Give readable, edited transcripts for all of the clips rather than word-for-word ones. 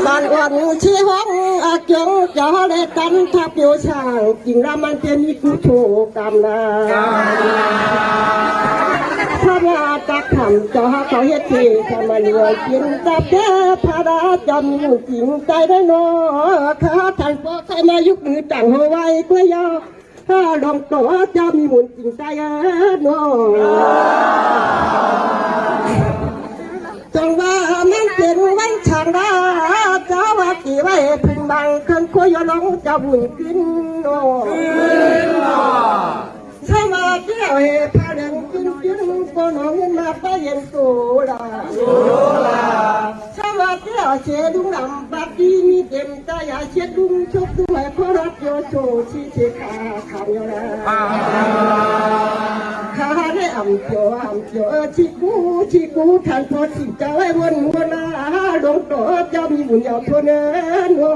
บ้านอ่อนชี้ห้องอาเกียงจะได้กันทับโยช่างจริงแล้วมันเป็นกุโชกรรมนะพระราตักทำจะเขาเฮ็ดเททำมาเหนื่อยกินตับแก่พระราจำอยู่จริงใจได้นอข้าท่านพ่อใครมายุกมือจังหัวไว้กล้วยยอถ้าลองตัวจะมีมุนจริงใจนอจังว่ามันเป็นวันฉางดาเจ้าว่ากี่ไว้พึงบังเครื่องคุยน้องจะบุญกินโอ้สมาเกี่ยวเหตุพาเดินกินก็น้องมาไปเย็นโซลาสมาเกี่ยวเสียดุงดำบัดดีมีเต็มใจอย่าเช็ดดุงชกดุงให้พอรักโยโซชีเชขาขาวนะข้าได้อ่ำเจียวชิกูท่านพอสิเจ้าไอ้วนนาดงต่อเจ้ามีบุญยาวทนโอ้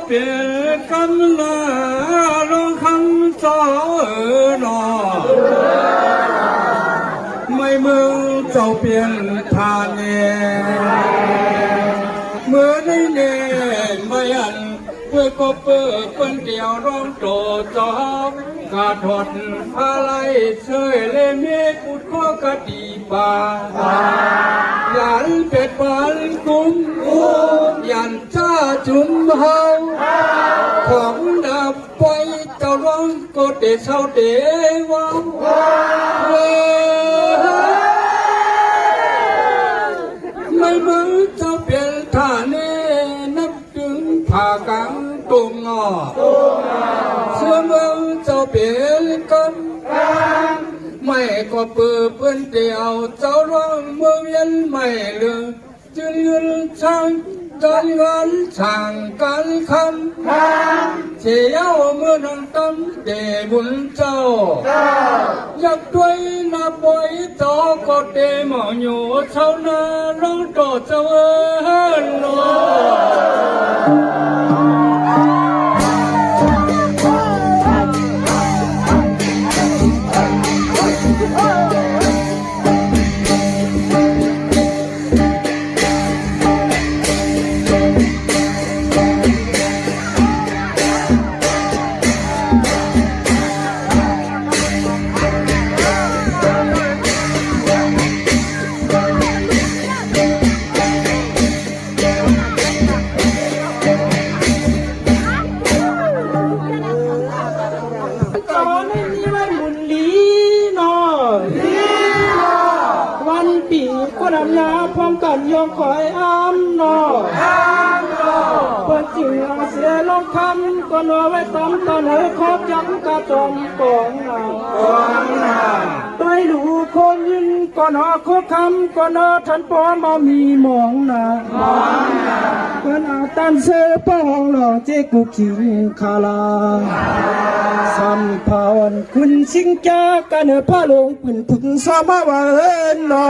เปลี่ยนกันละลงคำต่อหนอไม่มึงเจ้าเปลี่ยนทานเองเมื่อได้เน่ไม่อันเพื่อก็เปิดคนเดียวร้องโตจอบกาถอดอะไรเชยเล่เมฆอุดข้อกะดีป่ายันเป็ดปันกุ้มยันจ้าจุมเฮาของดับไปเจ้าร้องก็เดชเศร้าเดวังไม่มึงเจ้าเปลี่ยนท่าเนนับถึงผ่ากังตุงงอเชื่อมึงเจ้าเปลี่ยนกันไม่ก็เปื้อนเดียวเจ้าร้องเมืองยันไม่เลือกจึงยืนช่างการงานช่างการคำเชี่ยวเมื่อนังตั้มเดบุญเจ้าอยากด้วยนาบอยต่อก็เดหมออยู่เท่านั้นร้องต่อเจ้าโนยาพร้อมกันยองคอยอ้ำนอเปิดจิ๋วเสียลงคำก็นอไว้ตำตอนเฮ้ครอบยังกระจมกองนาต้อยลูกคนยินก็นอโคคำก็นอทันปอมามีมองนาเปิ้นอาตันเสือป้องหลอกเจกุขิงคาลาสัมภาวันคุณชิงจ้ากันพาลงปืนถึงสามาวาเอินนอ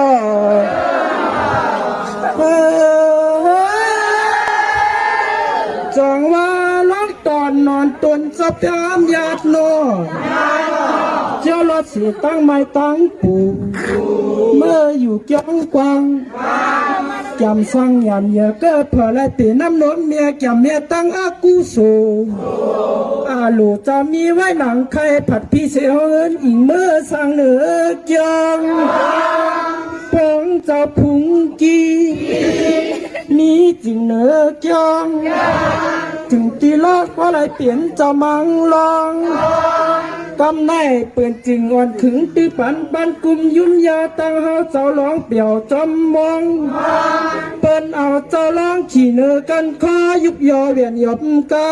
จังว่าล้องตอนนอนตนสะพามญาติโนเจ้าล อดสีตั้งไม้ตั้งปูเมื่ออยู่จ้องกวางจำสังยันเยอะเกิดเผื่อและตีน้ำนนเมียจำเมียตั้งอากูโซอาลูจะมีไว้หนังไข่ผัดพี่เสียวเอินอิงเมื่อสังเหนือจังพงเจ้าพุงกีมีจริงเหนือจังถึงตีลอดก็เลยเปลี่ยนจะมังลองกำไนเปื่อนจริงอ่อนขึงตีปันปันกุมยุ่นยาตั้งเฮาเจ้าร้องเปี่ยวจำมองเปิ้นเอาเจ้าร้องขี่เนื้อกันคอยุบยอเวียนหยบกา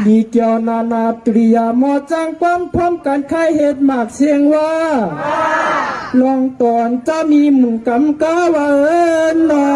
ดีเกี่ยวนานาตริยาหมอจังป้อมพร้อมกันใครเหตุหมากเสียงว่าลองตอนจะมีหมุ่งกำกาว่าเอินนอ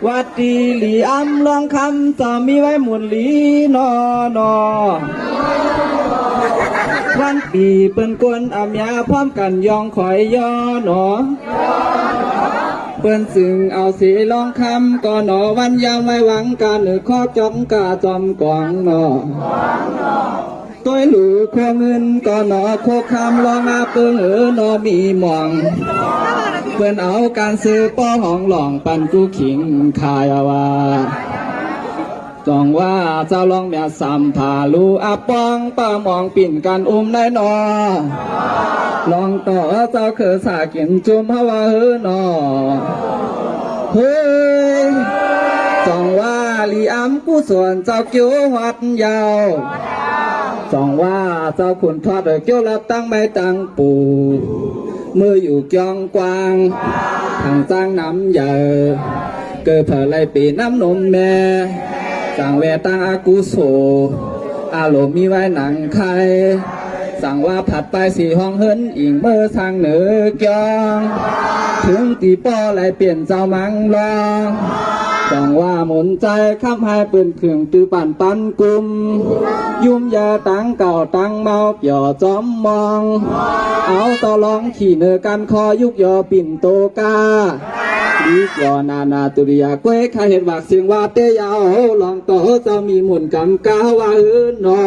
วัดดีหลีอำลองคำจะมีไว้หมุนหลีนอนอวันปีเปิ้นกวนอำยาพร้อมกันยองคอยย่อหนอเปิ้นซึ่งเอาสีลองคำก่อนหนอวันยามไว้หวังการหรือข้อจอมกาจอมกวางหนอตัวหลูโคเงินก่อนหนอโคคำลองอาเปิ้งหนอมีหมองเพื่อนเอาการซื้อป้อห้องหล่องปันกูขิงขายว่าจองว่าเจ้าลองเมียสัมผาลูอาปองป้ามองปิ่นกันได้นอลองต่อเจ้าคือสากินจุ่มฮาวาหนอเฮ้ยจองว่าลีอ้ำกู้ส่วนเจ้าเกี่ยววัดยาวจองว่าเจ้าขุนทอดเกี่ยวรับตั้งไม่ตั้งปูเมื่ออยู่จองกวางทางจ้างน้ำใหญ่เกิดเผลไรปีน้ำนมแม่สั่งแวตั้งอากุโสอาโลมีไว้หนังไข่สั่งว่าผัดไปสีห้องเฮินอิงเมื่อทางเหนือจองถึงตีป้อไรเปลี่ยนเจ้ามังลองจังว่าหมุนใจข้ามให้ปืนเครื่องตือปั่นปันกุมยุ่มยาตั้งเก่าตั้งเมาเปี่ยวจอมมองเอาต่อลองขี่เนื้อกันคอยุกยอปิ่นโตกาดีกยอนานาตุริยาเก้ข้าเห็นว่าเสียงว่าเตยาวลองต่อจะมีหมุนกำกาว่านอ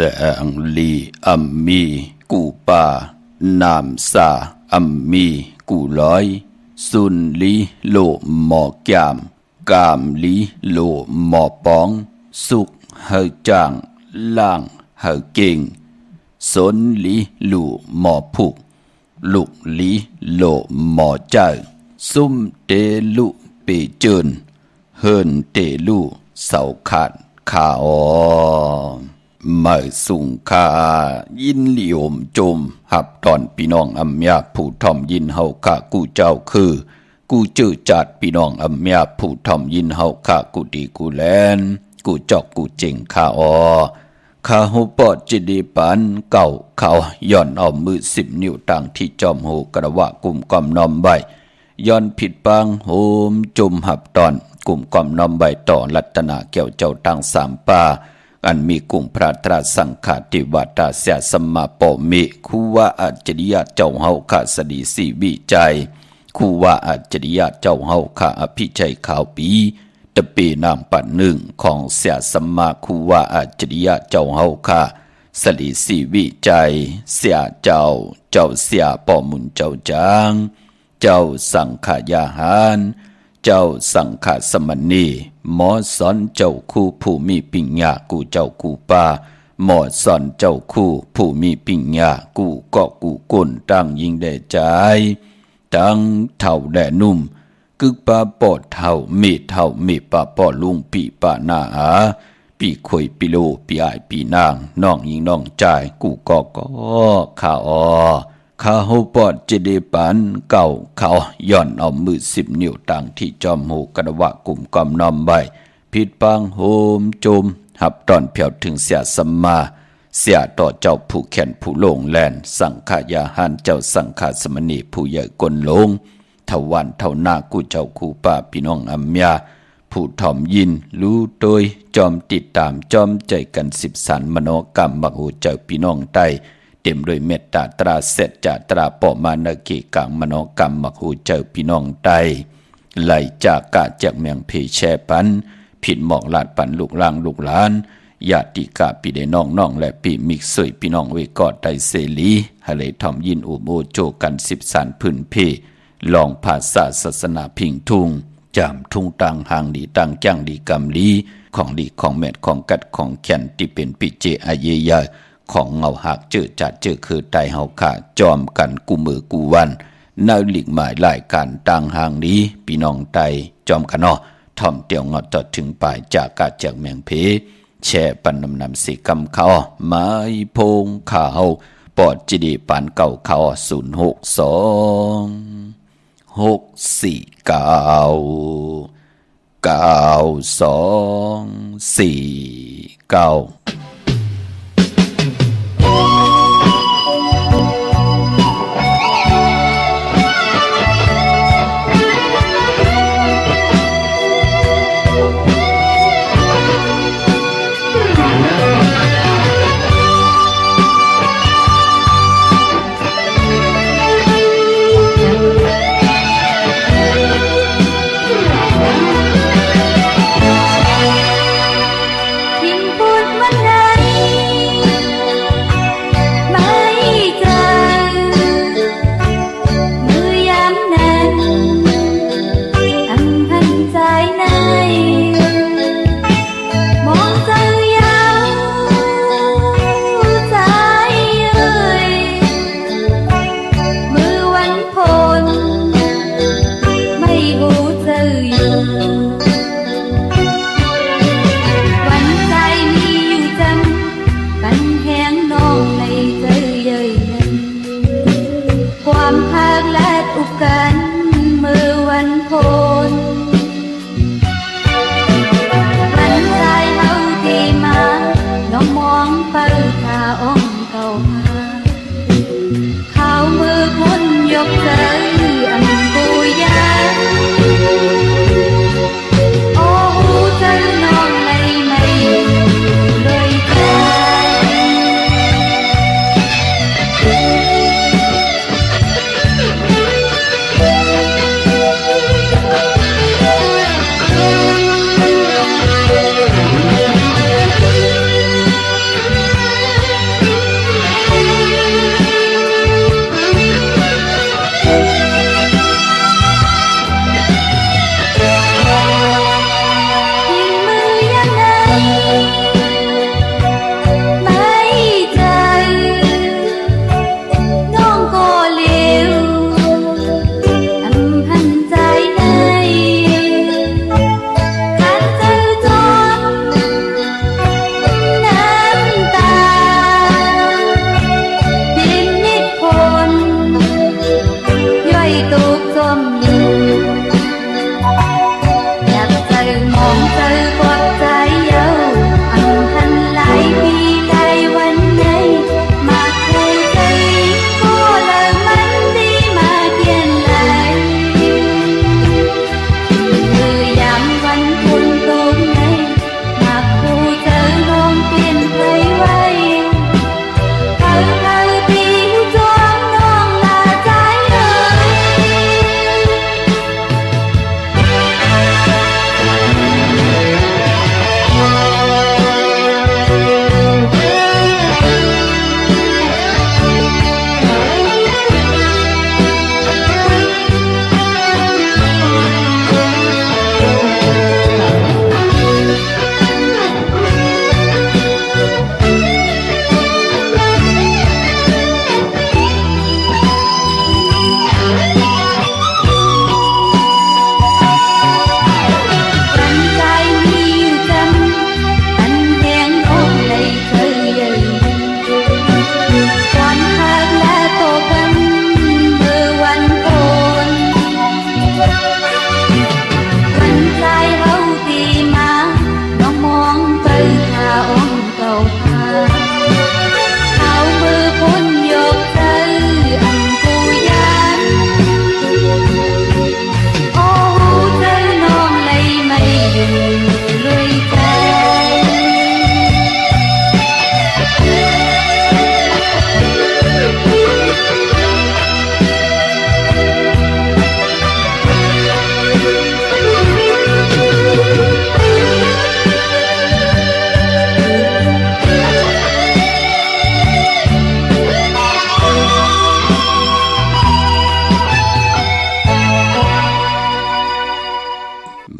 แสงลีอัมมีกูปานามสาอัมมีกูลอยสุนลีโลหมอกามกามลีโลหมอปองสุกเฮจางล่างเฮเก่งสนลีลูหมอผุกลุกลีโลหมอเจ้าซุ่มเตลุเปเจินเฮินเตลุเสาขาดขาอเมื่อสุงคายินลิยมจมหับตอนพี่น้องอำยาผู้ทอมยินเฮาข้ากูเจ้าคือกูจื้อจัดพี่น้องอำยาผู้ทอมยินเฮาข้ากูดีกูแลนกูจอกกูเจ๋งข้าข้าหูปอดจิดีปันเก่าเขาย่อนเอามือ10 นิ้วต่างที่จอมหูกระวะกุมกอมนอมใบย้อนผิดปังโหมจุมหับตอนกุมกอมนอมใบต่อรัตนาเกี่ยวเจ้าตั้ง3 ป่า อันมีกุงพระตราสังฆาติวัตาเสียสมมาปอเมคูว่าอัจฉริยะเจ้าเฮาข้าสดีสีวิจัยคูว่าอัจฉริยะเจ้าเฮาข้าอภิชัยขาวปีตะปีนางปันหนึ่งของเสียสมมาคูว่าอัจฉริยะเจ้าเฮาข้าสลีสีวิจัยเสียเจ้าเสียปอมุนเจ้าจางเจ้าสังขายาหารเจ้าสังฆสมณีหมอสอนเจ้าคู่ผู้มีปิญญากูเจ้ากูป่าหมอสอนเจ้าคู่ผู้มีปิญญากูก็กูกุนตั้งยิงได้ใจตั้งเท่าแดนุ่มกึกปาปอดเท่ามีเท่ามีปาปอลุงปีปานาอาปีคุยปีโลปีอายปีนางน้องยิงน้องใจกูก็ข้าข้าหูปอดจะได้ปันเก่าเขาย่อนเอามือ10 นิ้วต่างที่จอมหูกระวะกลุ่มกอมนอมใบผิดปังโฮมจมหับตอนเพียวถึงเสียสัมมาเสียต่อเจ้าผู้แขนผู้โลงแลนสังขายาหันเจ้าสังขสมณีผู้ใหญ่กลลงเท่าวันเท่าหน้ากูเจ้าคูป่าพี่น้องอัมยาผู้ถ่อมยินรู้โดยจอมติดตามจอมใจกัน10 สันมโนกรรมบักหูเจ้าพี่น้องใต้เต็มด้วยเมตตาตราเสจาตราปอมานากีกังมโนกรรมมักหูเจ้าพี่น้องใต้ไหลจากกาจากเมืองเพแช่ปันผิดหมอกลาดปันลูกล่างลูกหลานญาติกาปีได้น้องและปีมิกสวยพี่น้องเวกอดไตเสลีฮะเลยทอมยินอุโมโจกัน10 สันพื้นเพลองภาษาศาสนาพิงทุงจำทุ่งตังหางดีตังจ้างดีกำลีของดีของแมดของกัดของแขนที่เป็นปิเจอาเยยาของเงาหักเจอจัดเจอคือไตเฮาขาจอมกันกูมือกูวันนาหลีกหมายหลายการต่างห่างนี้พี่น้องไตจอมกันเนาะท่อมเตียวเงาจอดถึงปลายจากกาจากเมืองเพแช่ปันนำสีกำเขาไม้พงข่าวปอดจีดีปานเก่าเขา06294 เ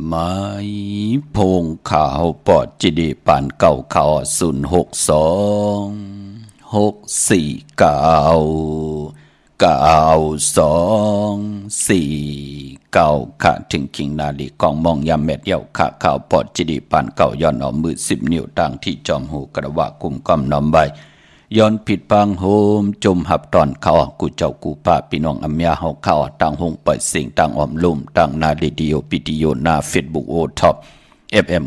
ไม้พงขาวปอดจิดีปานเก่าเขา0626494ค่ะถึงคิงนาลีกองมองยามเม็ดเย้าค่ะข่าวปอดจิดีปานเก่าย้อนเอามือ10 นิ้วต่างที่จอมหูกระวะกุมก้อมน้อมใบย้อนผิดปังโฮมจมหับตอนเขากูเจ้ากูป้าพี่น้องอเมียเฮาเขาต่างหงปล่อยเสียงต่างอ้อมลุ่มต่างนาดีดีโอปิติโยนาเฟซบุ๊กโอท็อปFM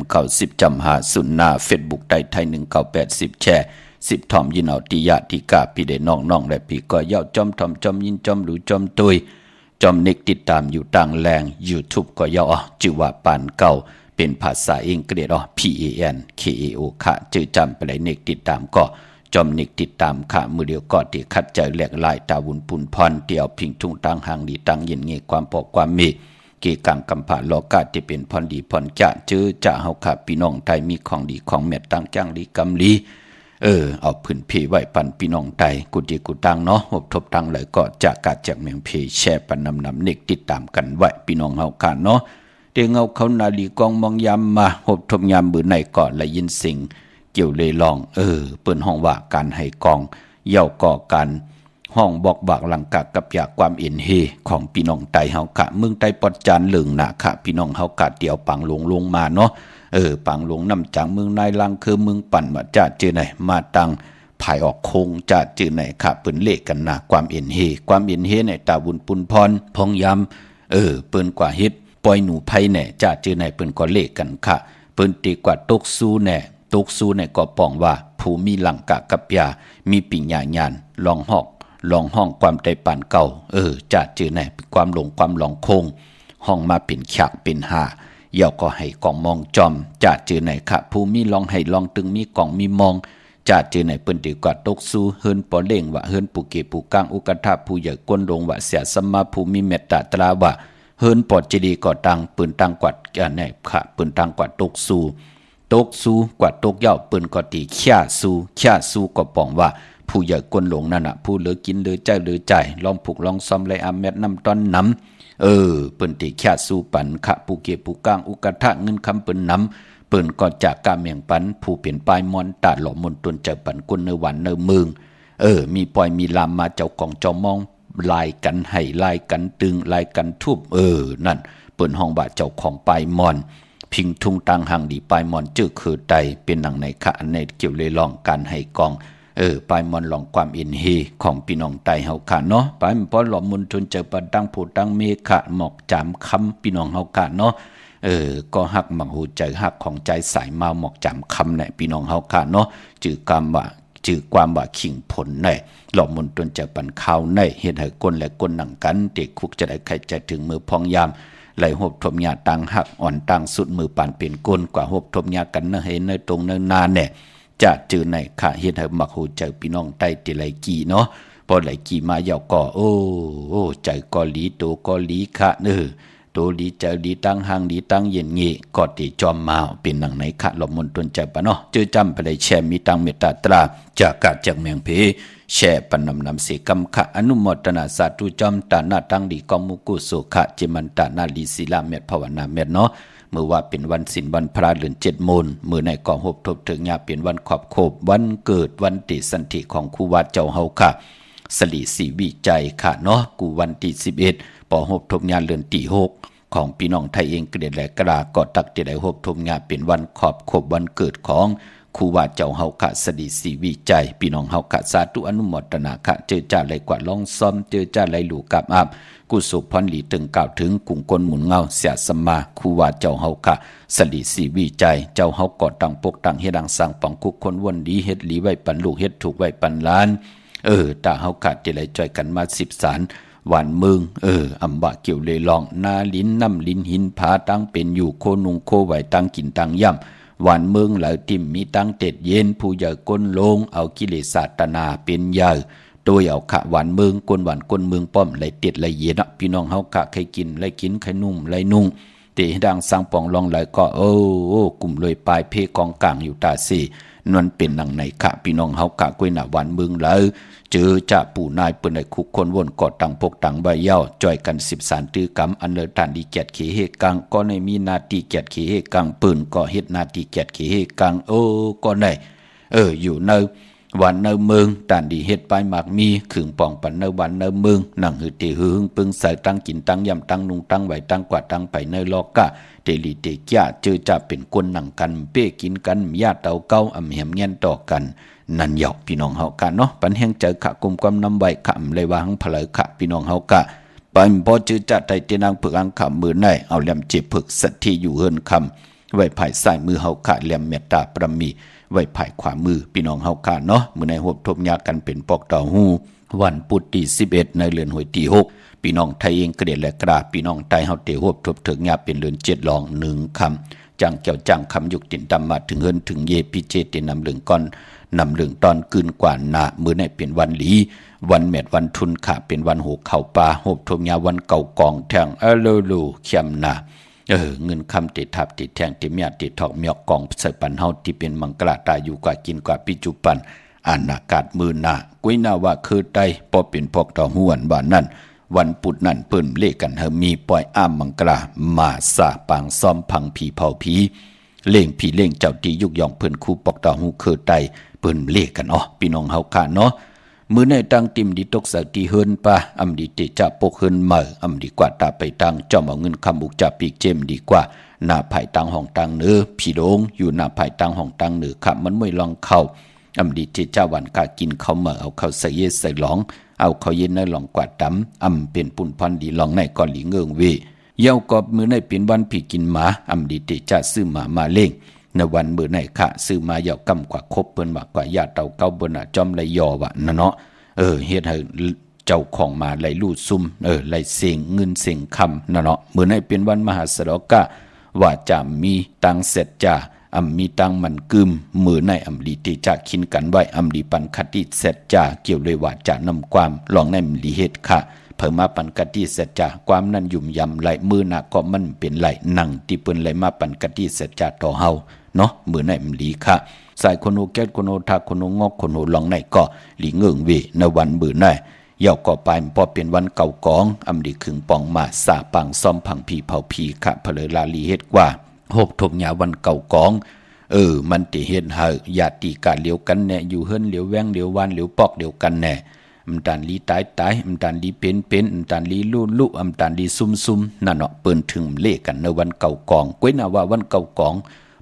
90.50นาเฟซบุ๊กไทย1980แชร์10ทอมยินเอาติยะติกาพี่ได้น้องๆและพี่ก็เย้าจอมทอมจอมยินจอมหรือจอมตุยจอมเน็กติดตามอยู่ต่างแรง YouTube ก็เย้าชื่อว่าปานเก่าเป็นภาษาอังกฤษPANKAO ค่ะชื่อจำไปเลยเน็กติดตามก็จอมนิกติดตามข่ามือเดียวก็ติคัดใจแหลกลายตาวุนปุนพรเตียวพิงทุ่งตังหางดีตังเย็นเงความปอกความมีเกกังกำผาโลกาที่เป็นพรดีพรจะจื้อจะเฮาข่าพี่น้องไทยมีของดีของเม็ดตังจังลีกำลีเอาพื้นเพไว้ปันพี่น้องไทยกุดีกุตังเนาะหบทบตังเลยก็จะกาจากเมืองเพแช่ปันนำเน็กติดตามกันไว้พี่น้องเฮาข่าเนาะเตียงเอาเขานาลีกองมองยามมาหบทบยามบือในก่อนและยินสิ่งเกี่ยวเลยลองเปิ้นห้องว่าการให้กองเย่าก่อกันห้องบอกบากหลังกะกับอยากความเอ็นเฮของพี่น้องไตเฮากะเมืองไตปอดจานเหลืองนะค่ะพี่น้องเฮากะเตียวปังลงมาเนาะปังลงน้ำจังเมืองนายลังคือเมืองปั่นมาจ้าจื้อไหนมาตังภายออกโคงจ้าจื้อไหนค่ะเปิ้นเลขกันนะความเอ็นเฮในตาบุญปุนพรพองยำเปิ้นกว่าเฮ็ดปล่อยหนูไผแน่จ้าจื้อไหนเปิ้นก็เลขกันค่ะเปิ้นตีกว่าตกสู้แน่ตกสู้ในก็ป้องว่าผู้มีหลังกะกับยามีปิญญาญาณลองห้องความใจปานเก่าจะจื้อในความหลงความหลองคงห้องมาเป็นฉากเป็นหาเย่าก็ให้กองมองจอมจะจื้อในค่ะผู้มีลองให้ลองตึงมีกองมีมองจะจื้อในเปิ้นดีกว่าตกสู้เฮิรนปอเล่งว่าเฮิรนปูเกปูกางอุกทะผู้ใหญ่ก้นลงว่าเสียสมาผู้มีเมตตาตราว่าเฮิรนปอจดีก็ตังปืนตังกวัดในค่ะปืนตังกวัดตกสู้กว่าตกเย้าปืนก็ตีข่าสู้ก็ป้องว่าผู้ใหญ่กวนหลงนั่นน่ะผู้เหลือกินเหลือใจลองผูกลองซ้อมไรอาแมดน้ำต้นน้ำปืนตีข่าสู้ปันขะผู้เก็บผู้กางอุกทะเงินคำปืนน้ำปืนก็จากกาเมียงปันผู้เปลี่ยนปลายมอนตาหล่อมนตนเจอปันกุนเนวันเนเมืองมีปล่อยมีลามมาเจ้ากองจอมองลายกันให้ลายกันตึงลายกันทุบนั่นปืนห้องบาเจ้าของปลายมอนพิงทุ่งตังหังดีปลายมอนจื้อคือใดเป็นหนังในขะในเกี่ยวเลยลองการให้กองปลายมอนลองความอินเฮของพี่น้องไตเฮาค่ะเนาะปลายมันพอหลอมมุนทุนเจอปันตังผู้ตังเมฆะหมอกจามคำพี่น้องเฮาค่ะเนาะก็หักมังหูใจหักของใจสายมาหมอกจามคำเนี่ยพี่น้องเฮาค่ะเนาะจื้อความว่าขิงผลในหลอมมุนทุนเจอปันข้าวในเฮ็ดให้ก้นและก้นหนังกันเด็กคุกจะได้ใครใจถึงมือพองยามไหลหบทมยาตังหักอ่อนตังสุดมือปานเป็นก้นกว่าหบทมยากันเนเห็นในตรงเนินนานเนี่ยจะจือในค่ะเฮ็ดให้มักหูใจพี่น้องใต้ติไหลกีเนาะพอไหลกีมาเยาก็โอ้ใจก็หลีโตก็หลีค่ะโตหลีใจหลีตังหังหลีตังเย็นเงี้ก็ติจอมมาเป็นหนังในค่ะหลบมนตนใจปะเนาะเจอจำไปเลยแช่มีตังเมตตาตราจากกาจากเมืองเพแช่ปนนำเสกำขะอนุโมทนาสาธุจอมตานาตังดีกองมุกุสุขะจิมันตานาลีศิลาเมตภาวนาเมตเนาะเมื่อว่าเป็นวันศีลวันพระเดือน7 มูลมื้อในกองหบทบถึงญาเป็นวันขอบโคบวันเกิดวันติสันติของครูวัดเจ้าเฮาค่ะสลีสีวิจัยค่ะเนาะกูวันที่11ปอหบทบญาเดือนที่6ของพี่น้องไทยเองเกลียดและกระก็ตักที่ได้หบทบญาเป็นวันขอบโคบวันเกิดของครูว่าเจ้าเฮาค่ะสดีสีวิจัยพี่น้องเฮาค่ะสาธุอนุโมทนาค่ะเจอจ้าไหลกว่าลองซ้อมเจอจ้าไหลหลูกับอาบกุศลพรหลีตึงกล่าวถึงกุ่งกลหมุนเงาเสียสมาครูว่าเจ้าเฮาค่ะสดีสีวิจัยเจ้าเฮากอดตังปกตังเฮ็ดดังสั่งปองคุกคนวนดีเฮ็ดหลีไว้ปันลูกเฮ็ดถูกไว้ปันล้านตาเฮาค่ะจะไหลจ่อยกันมา10 สารหวานเมืองอำบะเกี่ยวเลยลองนาลิ้นน้ำลิ้นหินผาตั้งเป็นอยู่โคนุงโคไหวตั้งกินตั้งย่ำหวานเมืองเหล่าติมมีตั้งเต็ดเย็นผู้ใหญ่ก้นลงเอากิเลสตนาเป็นใหญ่โดยเอาขะหวานเมืองก้นหวานก้นเมืองป้อมไหลเต็ดไหลเย็นพี่น้องเฮาขะใครกินไหลกินใครนุ่มไหลนุ่ง ตีดังสังปองลองไหลก็โอ้กลุ่มเลยปลายเพกองกลางอยู่ตาสีนวลเป็นหนังในขะพี่น้องเฮากะกวยหน้าวันเมืองเลยเจอจะปู่นายเปิ้นได้คุกคนวนกอดตังพกตังใบเย้าจ่อยกัน10สารตื้อกำอันเลอตันดีเกียรติเขเฮกังก็ในมีนาทีเกียรติเขเฮกังปืนก็เฮ็ดนาทีเกียรติเขเฮกังก็ในอยู่ในวันเนเมืองตันดีเฮ็ดไปหมากมีขึงป่องปันเนวันเนเมืองหนังหือเตหือปึงใส่ตั้งกินตั้งยำตั้งนุงตั้งไหวตั้งกว่าตั้งไปเนลอกะเตลีเตจ้าเจอจะเป็นคนหนังกันเป้กินกันญาติเตาเก้าอำแหมเงี้ยนต่อกันนั่นเหยาะพี่น้องเฮากะเนาะปันแห่งเจอขะกุมความนำไว้ขะเลยวางเผลอขะพี่น้องเฮากะปันพอเจอจะไตเตนางผึกอังขะมือในเอาแหลมเจ็บผึกสัตที่อยู่เฮินคำไว้ภายซ้ายมือเฮากะแหลมเมตตาประมีไว้ภายขวามือพี่น้องเฮากะเนาะมื้อในหบทบยากันเป็นปอกต่อหูวันพุธที่11ในเดือนหวยที่6พี่น้องไทยเองกระเด็ดและกราพี่น้องไทยเฮาเตหบทบถึงยาเป็นเดือน7ลอง1คำจังเกี่ยวจังคำยุกตินดำมาถึงเฮินถึงเยพิเจตินำเหลืองก้อนนำเหลืองตอนคืนกว่านามื้อในเป็นวันหลีวันแมดวันทุนขะเป็นวันโหเข้าป่าหบทบยาวันเก่ากองแทงลูเขียมนาเงินคำติดทับติดแทงติดเมียติดทอกเมียกองใส่ปันเฮาที่เป็นมังกรตาอยู่กว่ากินกว่าปิจุปันอากาศมือหน้ากุ้ยนาว่าคือใดพอเป็นพอกต่อหวนบ้านนั้นวันปุดนั่นเปิ้นเล่กันเฮามีปล่อยอ้ามมังกรามาสาปางซ้อมพังผีเผาผีเล่งผีเล่งเจ้าตียุกยองเพิ่นคู่ปอกต่อหูคือใดเปิ้นเล่กันพี่น้องเฮาค่ะเนาะมื้อในตั้งติมดีตกสักที่เฮินปะอำดีเตจะปกเฮินมาอำดีกว่าตาไปตังจอมเอาเงินคำอุกจะปีกเจมดีกว่าหน้าภายตังห้องตังเนื้อพี่โดงอยู่หน้าภายตังห้องตังเนื้อค่ะมันไม่ลองเข้าอำดีเตจะวันกากินเข้ามาเอาเข้าใส่เยใส่หลองเอาเข้าเย็นในหลองกว่าดำเป็นปุ่นพันดีหลองในก่อนหลีเงืองเวเย้ากอบมื้อในเป็นวันพี่กินหมาอำดีเตจะซื้อหมาเล่งในวันมื้อในค่ะซื้อมาเยากำกว่าคบเปิ้นมากกว่าญาติเต่าเก้าบนจอมเลยยอวะนะเนาะเฮ็ดให้เจ้าของมาไหลลู่ซุ่มไหลเสียงเงินเสียงคำนะเนาะเหมือนให้เป็นวันมหาสรกะว่าจะมีตังเสร็จจ้ามีตังมันกึมมือในลีติจะคินกันไว้ลีปันคติเสร็จจ้าเกี่ยวเลยว่าจะนำความลองในลีเฮ็ดค่ะเพิ่มมาปันกติเสร็จจ้าความนั้นยุ่มยำไหลมือหนักก็มันเป็นไหลนั่งที่เปิ้นไหลมาปันกติเสร็จจ้าต่อเฮาเนาะมือในลีค่ะสายคนโอแก้คนโอทาคนโองอกคนโอลองในก็หลีเงืองเวในวันมือในเย่าก็ไปพอเป็นวันเก่ากองดีขึงปองมาสาปังซ้อมผังผีเผาผีขะเพลลาลีเฮ็ดกว่าหบทบยาวันเก่ากองมันติเฮ็ดให้ญาติกาเหลียวกันแน่อยู่เฮิรนเหลียวแวงเหลียววานเหลียวปอกเดียวกันแน่ตันลีตายตันลีเป็นตันลีลู่ตันลีซุ่มนั่นเนาะเปิ้นถึงเลกันในวันเก่ากองก้วยน่าว่าวันเก่ากอง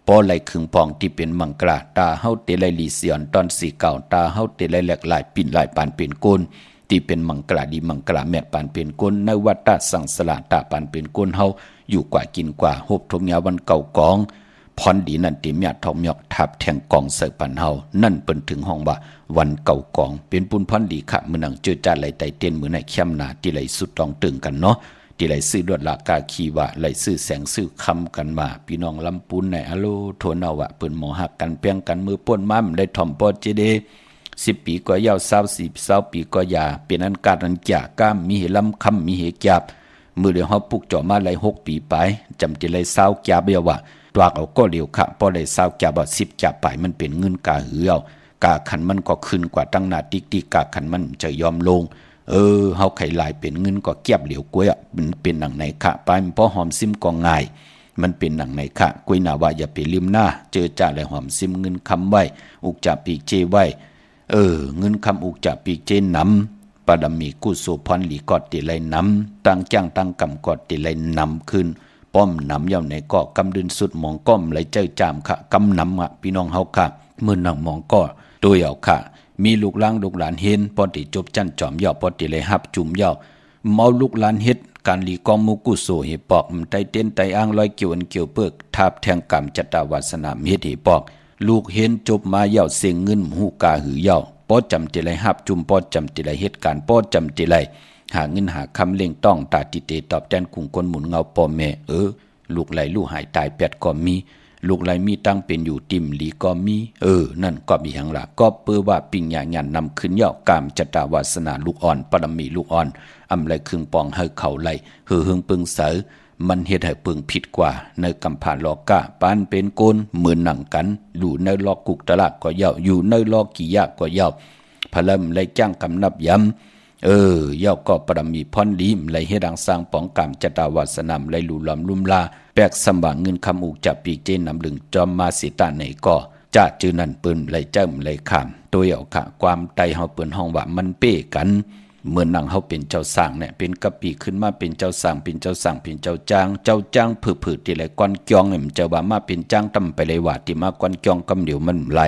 พอไหลขึงปองที่เป็นมังกราตาเฮาเตไหลลีเสียนตอนสีเก่าตาเฮาเตไหลแหลกหลายปิ่นหลายปานเป็นโกนที่เป็นมังกราดีมังกราแม่ปานเป็นโกนในวัดตาสังสลาตาปานเป็นโกนเฮาอยู่กว่ากินกว่าหบทมยาวันเก่ากองพรดีนั่นติเมียทอมยอกทับแทงกองเสปันเฮานั่นเปิ้นถึงห้องว่าวันเก่ากองเป็นปุนพรดีค่ะมื้อนังเจอจัดไหลไตเต้นมื้อในเข้มหน้าที่ไหลสุดต้องตึงกันเนาะที่ไหลซื้อดวดลากาคีว่าไหลซื้อแสงซื้อคำกันมาพี่น้องลำปูนในอโลโทนเอาเปิ้นหมอหักกันเปียงกันมือป่นม้ำได้ถ่อมปอเจเด10 ปีก็ยาว20ปีก็ยาเป็นอันการอันจากก้ามมีเหลำคำมีเหกยาบมือเดียวเฮาปลุกจ่อมาไหล6 ปีไปจำจะไหล20กยาบเดียวว่าตัวเอาก็เดียวค่ะพอไหล20กยาบ10กยาบไปมันเป็นเงินกาเหือกาขันมันก็ขึ้นกว่าตั้งหน้าติ๊กกาขันมันจะยอมลงเฮาไข่ลายเป็นเงินก็เก็บเหลียวกล้วยมันเป็นหนังไหนค่ะไปเพราะหอมซิมก็ง่ายมันเป็นหนังไหนค่ะกล้วยน่าว่าอย่าไปลืมหน้าเจอจ่าและหอมซิมเงินคำไว้อุกจะปีกเจไว้เงินคำอุกจะปีกเจนำปาดมีกุศลพรหลีกอดติไลนำตั้งจ้างตั้งกำกอดติไลนำขึ้นป้อมนำเย่าในก็กำดินสุดหมองก้อมไหลเจ้าจามค่ะกำนำพี่น้องเฮาค่ะมื่อนังหมองก็ตัวเอาค่ะมีลูกหลานเห็นพอติจบจันจอมยาวพอติเลยหับจุ่มยาวเมาลูกหลานเฮ็ดการลีกองมุกุโสเฮปอกไตเต้นไตอ้างลอยเกี่ยวเกี่ยวเปิกทาบแทงกรรมจัตตาวาสนาเฮ็ดเฮปอกลูกเห็นจบมายาวเสียงเงินหูกาหือยาวปอจำติเลยหับจุ่มปอจำติเลยเหตุการณ์ปอจำติเลยหาเงินหาคำเล่งต้องตาติเตตอบแทนกุ่งคนหมุนเงาปอแม่ลูกไหลลูกหายตาย8ก็มีลูกไหลมีตั้งเป็นอยู่ติ่มหลีก็มีนั่นก็มีหังละก็เปื้อว่าปิ่งหยาหยันนำขึ้นยอกามจัตตาวาสนาลูกอ่อนปรมีลูกอ่อนอำไรครึ่งปองให้เขาไหลเฮือปึงเสอ มันเฮ็ดให้เปิงผิดกว่าในกำผ่านลอกะปานเป็นโกนเหมือนหนังกันอยู่ในลอกกุกตลาดก็ยาวอยู่ในลอกกี่ยากก็ยาวพะลำเลยจ้างกำนับย้ำเย่าก็ประมีพรลีมเลยเฮ็ดดังสร้างป้องกามจตาวาสนามเลยลุลำลุ่มลาแปกสำบางเงินคำอุกจับปีกเจนนำลึงจอมมาสิตาในก็จะจือนั่นปืนเลยเจ้มเลยขามตัวเอาค่ะความไตเฮาเปิ้นห้องว่ามันเป้กันเหมือนนังเฮาเป็นเจ้าสร้างเนี่ยเป็นกะปีขึ้นมาเป็นเจ้าสร้างเป็นเจ้าสร้างเป็นเจ้าจ้างผืดๆที่ไหลก้อนกองเนี่ยมันจะว่ามาเป็นจ้างตำไปเลยว่าที่มาก้อนกองกำเดียวมันไหล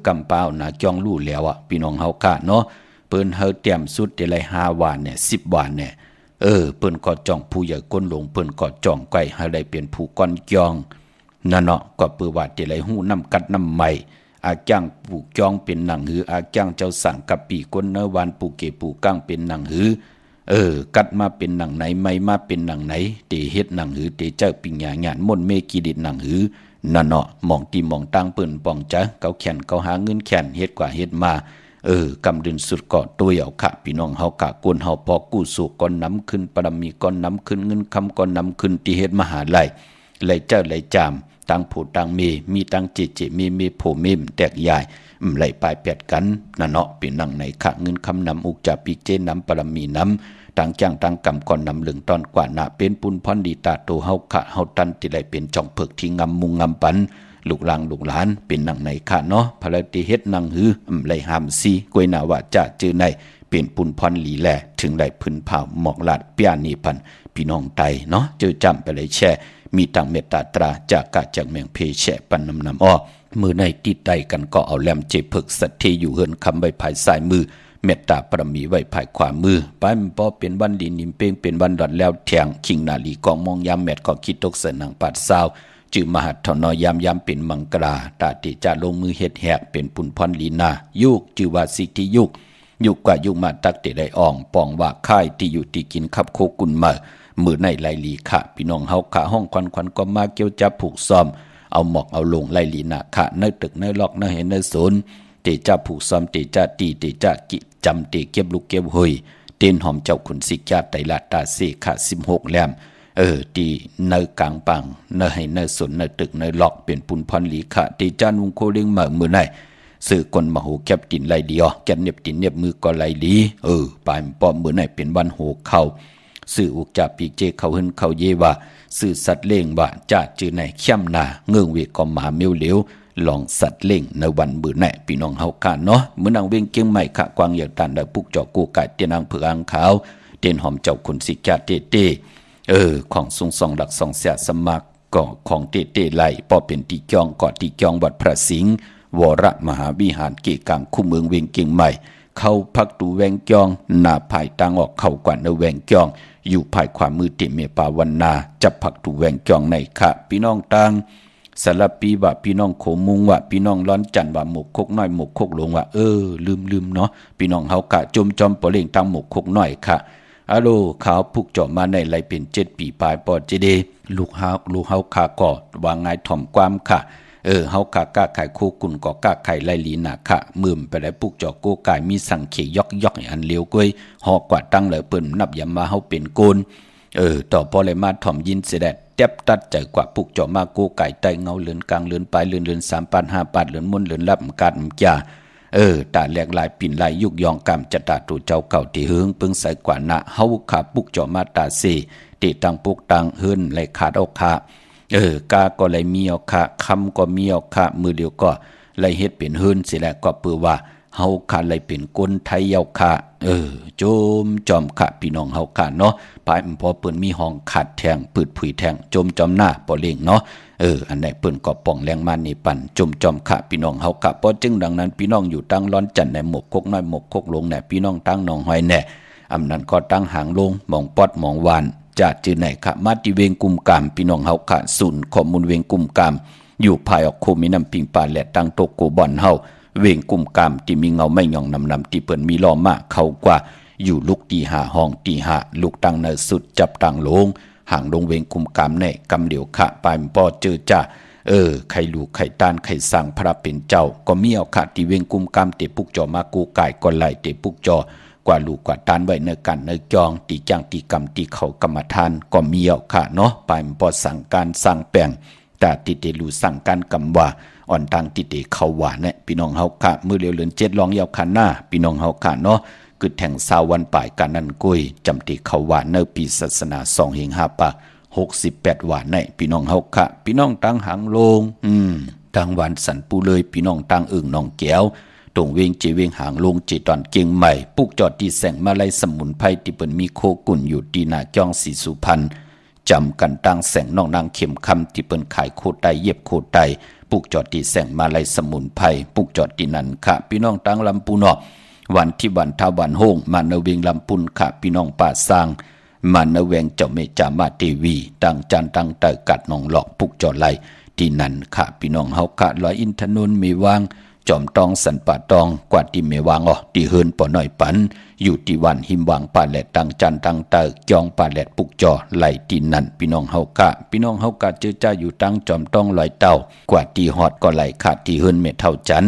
กำเปล่านะกองรู้แล้วอ่ะพี่น้องเฮาค่ะเนาะเปิ้นเฮาเตรียมสุดที่ไหล5 วันเนี่ย10 วันเนี่ยเปิ้นก็จ้องผู้ใหญ่ก้นหลงเปิ้นก็จ้องไก่ให้ได้เป็นผู้ก้อนกองนั่นเนาะก็เปื้อว่าที่ไหลหู้น้ำกัดน้ำใหม่อาจ้างปูจองเป็นหนังหืออาจ้างเจ้าสั่งกับปีก้นเนื้อวานปูเกปูก้างเป็นหนังหือกัดมาเป็นหนังไหนไม่มาเป็นหนังไหนเตเฮ็ดหนังหือเตเจ้าปิญญาญาณมนเมกีดิดหนังหือนั่นเนาะมองตีมองตั้งเปิ้นปองจ้ะเขาแขนเขาหาเงินแขนเฮ็ดกว่าเฮ็ดมากำดินสุดก็ตัวเอาค่ะพี่น้องเฮากะกวนเฮาพอกู้สู่ก้อนน้ำขึ้นปรมีก้อนน้ำขึ้นเงินคำก้อนน้ำขึ้นที่เฮ็ดมหาลัยเลยเจ้าเลยจามต่างผู้ต่างมีต่างจิมีโผมีมแตกใหญ่ไหลปลายแปดกันนั่นเนาะเป็นนังในขะเงินคำนำอุกจับปีเจนำปรมีน้ำต่างจ้างต่างกำก่อนนำเหลืองตอนกว่าหนาเป็นปุนพรดีตาโตเฮาขะเฮาตันที่ไหลเป็นจ่องเผือกที่งำมุงงำปันลูกหลางลูกหลานเป็นนังในขะเนาะพระติเฮ็ดนังหือไหลหามซีกวยนาวาจะจือในเป็นปุนพรหลีแลถึงไหลพื้นเผาหมอกลาดเปียนีพันพี่น้องไตเนาะเจอจำไปเลยแช่มีตังเมตตาตราจากกะจากเมืองเพแฉปันนำอ้อมือในติดใดกันก็เอาแหลมเจพึกสัตเทอยู่เฮินคำไว้ภายซ้ายมือเมตตาประมีไว้ภายขวามือไปมันพอเป็นวันดีนิมเป้งเป็นวันดอดแล้วแทงคิงนาลีกองมองยามแมดก็คิดตกเสนังปัดซาวจื่อมหัดทนอยามเป็นมังกราตาติจะลงมือเฮ็ดแหกเป็นปุนพรลีนายุกจื่อว่าสิทธิยุกกว่ายุกมาตักเตได้อ่องปองว่าค่ายที่อยู่ที่กินขับโคกุนมามือในไลลีขะพี่น้องเฮาขะห้องควันก็มาเกี่ยวจับผูกซ้อมเอาหมอกเอาลงไลลีนาขะในตึกในล็อกในเห็นในศูนย์เตจับผูกซ้อมเตจัตีเตจักิจำเตเก็บลูกเก็บหอยเต้นหอมเจ้าขุนสิกาไตลาตาเสขะ16 แหลมตีในกลางปังในให้ในศูนย์ในตึกในล็อกเป็นปุนพรลีขะเตจานุงโคเลี้ยงมามือในสื่อคนมโหแก็บตินไลเดียวแก็บเน็บตินเน็บมือก็ไลลีปลายป้อมมือในเป็นวันโหเข่าสื่ออุกจับปีเจเขาหึนเขาเยว่าสื่อสัตว์เล่งว่าจะจือในเข้มนาเงื่องเวกอมหาเมียวเหลวลองสัตว์เล่งในวันมือในพี่น้องเฮากันเนาะมือนางเวงเกียงใหม่ขะกวางอย่างตันได้ปุกจอกูไก่เตียนางเผืออังขาวเตียนหอมเจ้าขุนสิกาเต้ของทรงสองหลักสองเสียสมักก็ของเต้ไหลพอเป็นตีจองกอดตีจองวัดพระสิงห์วรมหาวิหารเกกังคู่เมืองเวงเกียงใหม่เข้าพักตูแวงจองหน้าภายตังออกเข้ากว่าในแวงจองอยู่ภายขวามือเตเมปาวันนาจับผักตูแวงจองในขะพี่น้องตังสารปีว่าพี่น้องโขมุงว่าพี่น้องร้อนจันว่าหมกคกน้อยหมกคกหลงว่าลืมเนาะพี่น้องเฮากะจมจอมปอเล่งตังหมกคกน้อยค่ะอะโลขาวพุกเจาะมาในไหลเป็น7 ปีปลายปอเจเดลูกเฮาขาก่อวางไงถ่อมความค่ะเฮากะกะไข่คู่กุนก็กะไข่ไลลีนาค่ะมืมไปได้ปุกจอกโกกายมีสังเขยอกอันเลียวก้อยหอกกว่าตั้งเลยเปิ้นนับยามมาเฮาเป็นโกนต่อพอเลยมาถ่อมยินเสด็จแทบตัดใจกว่าปุกจอมาโกไก่ไตเงาเลือนกลางเลือนปลายเลือน3 ปาน5 ปานเลือนมุนเลือนรับกาดจ่าตาแหลกลายปิ่นลายยุกยองกามจะตาตูเจ้าเก่าที่เฮืองปึงใส่กว่านะเฮาขาปุกจอมาตาเสติตังปุกตังเฮือนไหลขาดออกขากาก็เลยมีเอาค่ะคำก็มีเอาค่ะมือเดียวก็เลยเฮ็ดเป็นเฮือนสิแหละก็เปื้อว่าเฮาค่ะเลยเป็นคนไทยเยาค่ะโจมจอมค่ะพี่น้องเฮาค่ะเนาะภายพอเปิ้นมีห้องขาดแทงปืดผุยแทงจมจอมหน้าบ่เล่งเนาะอันไหนเปิ้นก็ป้องแรงมานี่ปั่นจมจอมค่ะพี่น้องเฮาค่ะเพราะจึงดังนั้นพี่น้องอยู่ตั้งร้อนจันในหมกคกน้อยหมกคกลงแน่พี่น้องตั้งหนองหอยแน่อำนั้นก็ตั้งหางลงมองปอดมองวานจากจือไหนค่ะมาติเวงกุมกามพี่น้องเฮาค่ะศูนย์ข้อมูลเวงกุมกามอยู่ภายออกโคมีน้ำปิงปานและตั้งโตโกบอนเฮาเวงกุมกามที่มีเงาไม่หย่องนำที่เปิ้นมีล้อมาเข้ากว่าอยู่ลุกตี5ห้องตี5ลูกตั้งในสุดจับตั้งลงห่างลงเวงกุมกามแน่กำเดียวค่ะปลายปอเจอจ้าใครลูกใครต้านใครสั่งพระเป็นเจ้าก็มีเอาค่ะที่เวงกุมกามเตปุกจอมากูกายก็ไหลเตปุกจอ ก กว่าลูกกว่าตานไว้ในกันในจองตีจังตีกรรมตีเขากรรมฐานก็มีเอาค่ะเนาะไปมันบ่สั่งการสั่งแปลงแต่ติเตลูสั่งการกำว่าอ่อนทางติเตเขาว่าเนี่ยพี่น้องเฮาค่ะมื้อเร็วเลือน7ลองยาวคันหน้าพี่น้องเฮาค่ะเนาะคือแทง20วันปลายกันนั้นกุยจำติเขาว่าในปีศาสนา2เฮง5ปะ68ว่าในพี่น้องเฮาค่ะพี่น้องตั้งหางโลงตั้งวันสันปูเลยพี่น้องตั้งอึ่งน้องแก้วตรงเวงเจเวงหางลงเจตอนเก่งใหม่ปุกจอดที่แสงมาลัยสมุนไพรที่เปิ้นมีโคกุ่นอยู่ที่หน้าจ้องสีสุพรรณจำกันตั้งแสงน้องนางเข็มคำที่เปิ้นขายโคไตเย็บโคไตปุกจอดที่แสงมาลัยสมุนไพรปุกจอดที่นั่นค่ะพี่น้องตั้งลำปูนอกวันที่วันทาวันโฮงมาเนเวงลำปุนค่ะพี่น้องป่าสร้างมาเนเวงเจ้าเมจามาเทวีตั้งจันตั้งเตอกัดน้องหลอกปุกจอดไหลที่นั่นค่ะพี่น้องเฮาค่ะลอยอินทนนท์มีวางจอมตองสันป่าตองกว่าที่เมวางที่เฮินปอหน่อยปันอยู่ที่วันหิมวางป่าแหลดตั้งจันตั้งเตอจองป่าแหลดปุกจอไหลที่นั่นพี่น้องเฮาค่ะพี่น้องเฮาค่ะเจอจ้าอยู่ตั้งจอมตองลอยเต้ากว่าที่ฮอดก็ไหลขาดที่เฮินเมเท่าจัน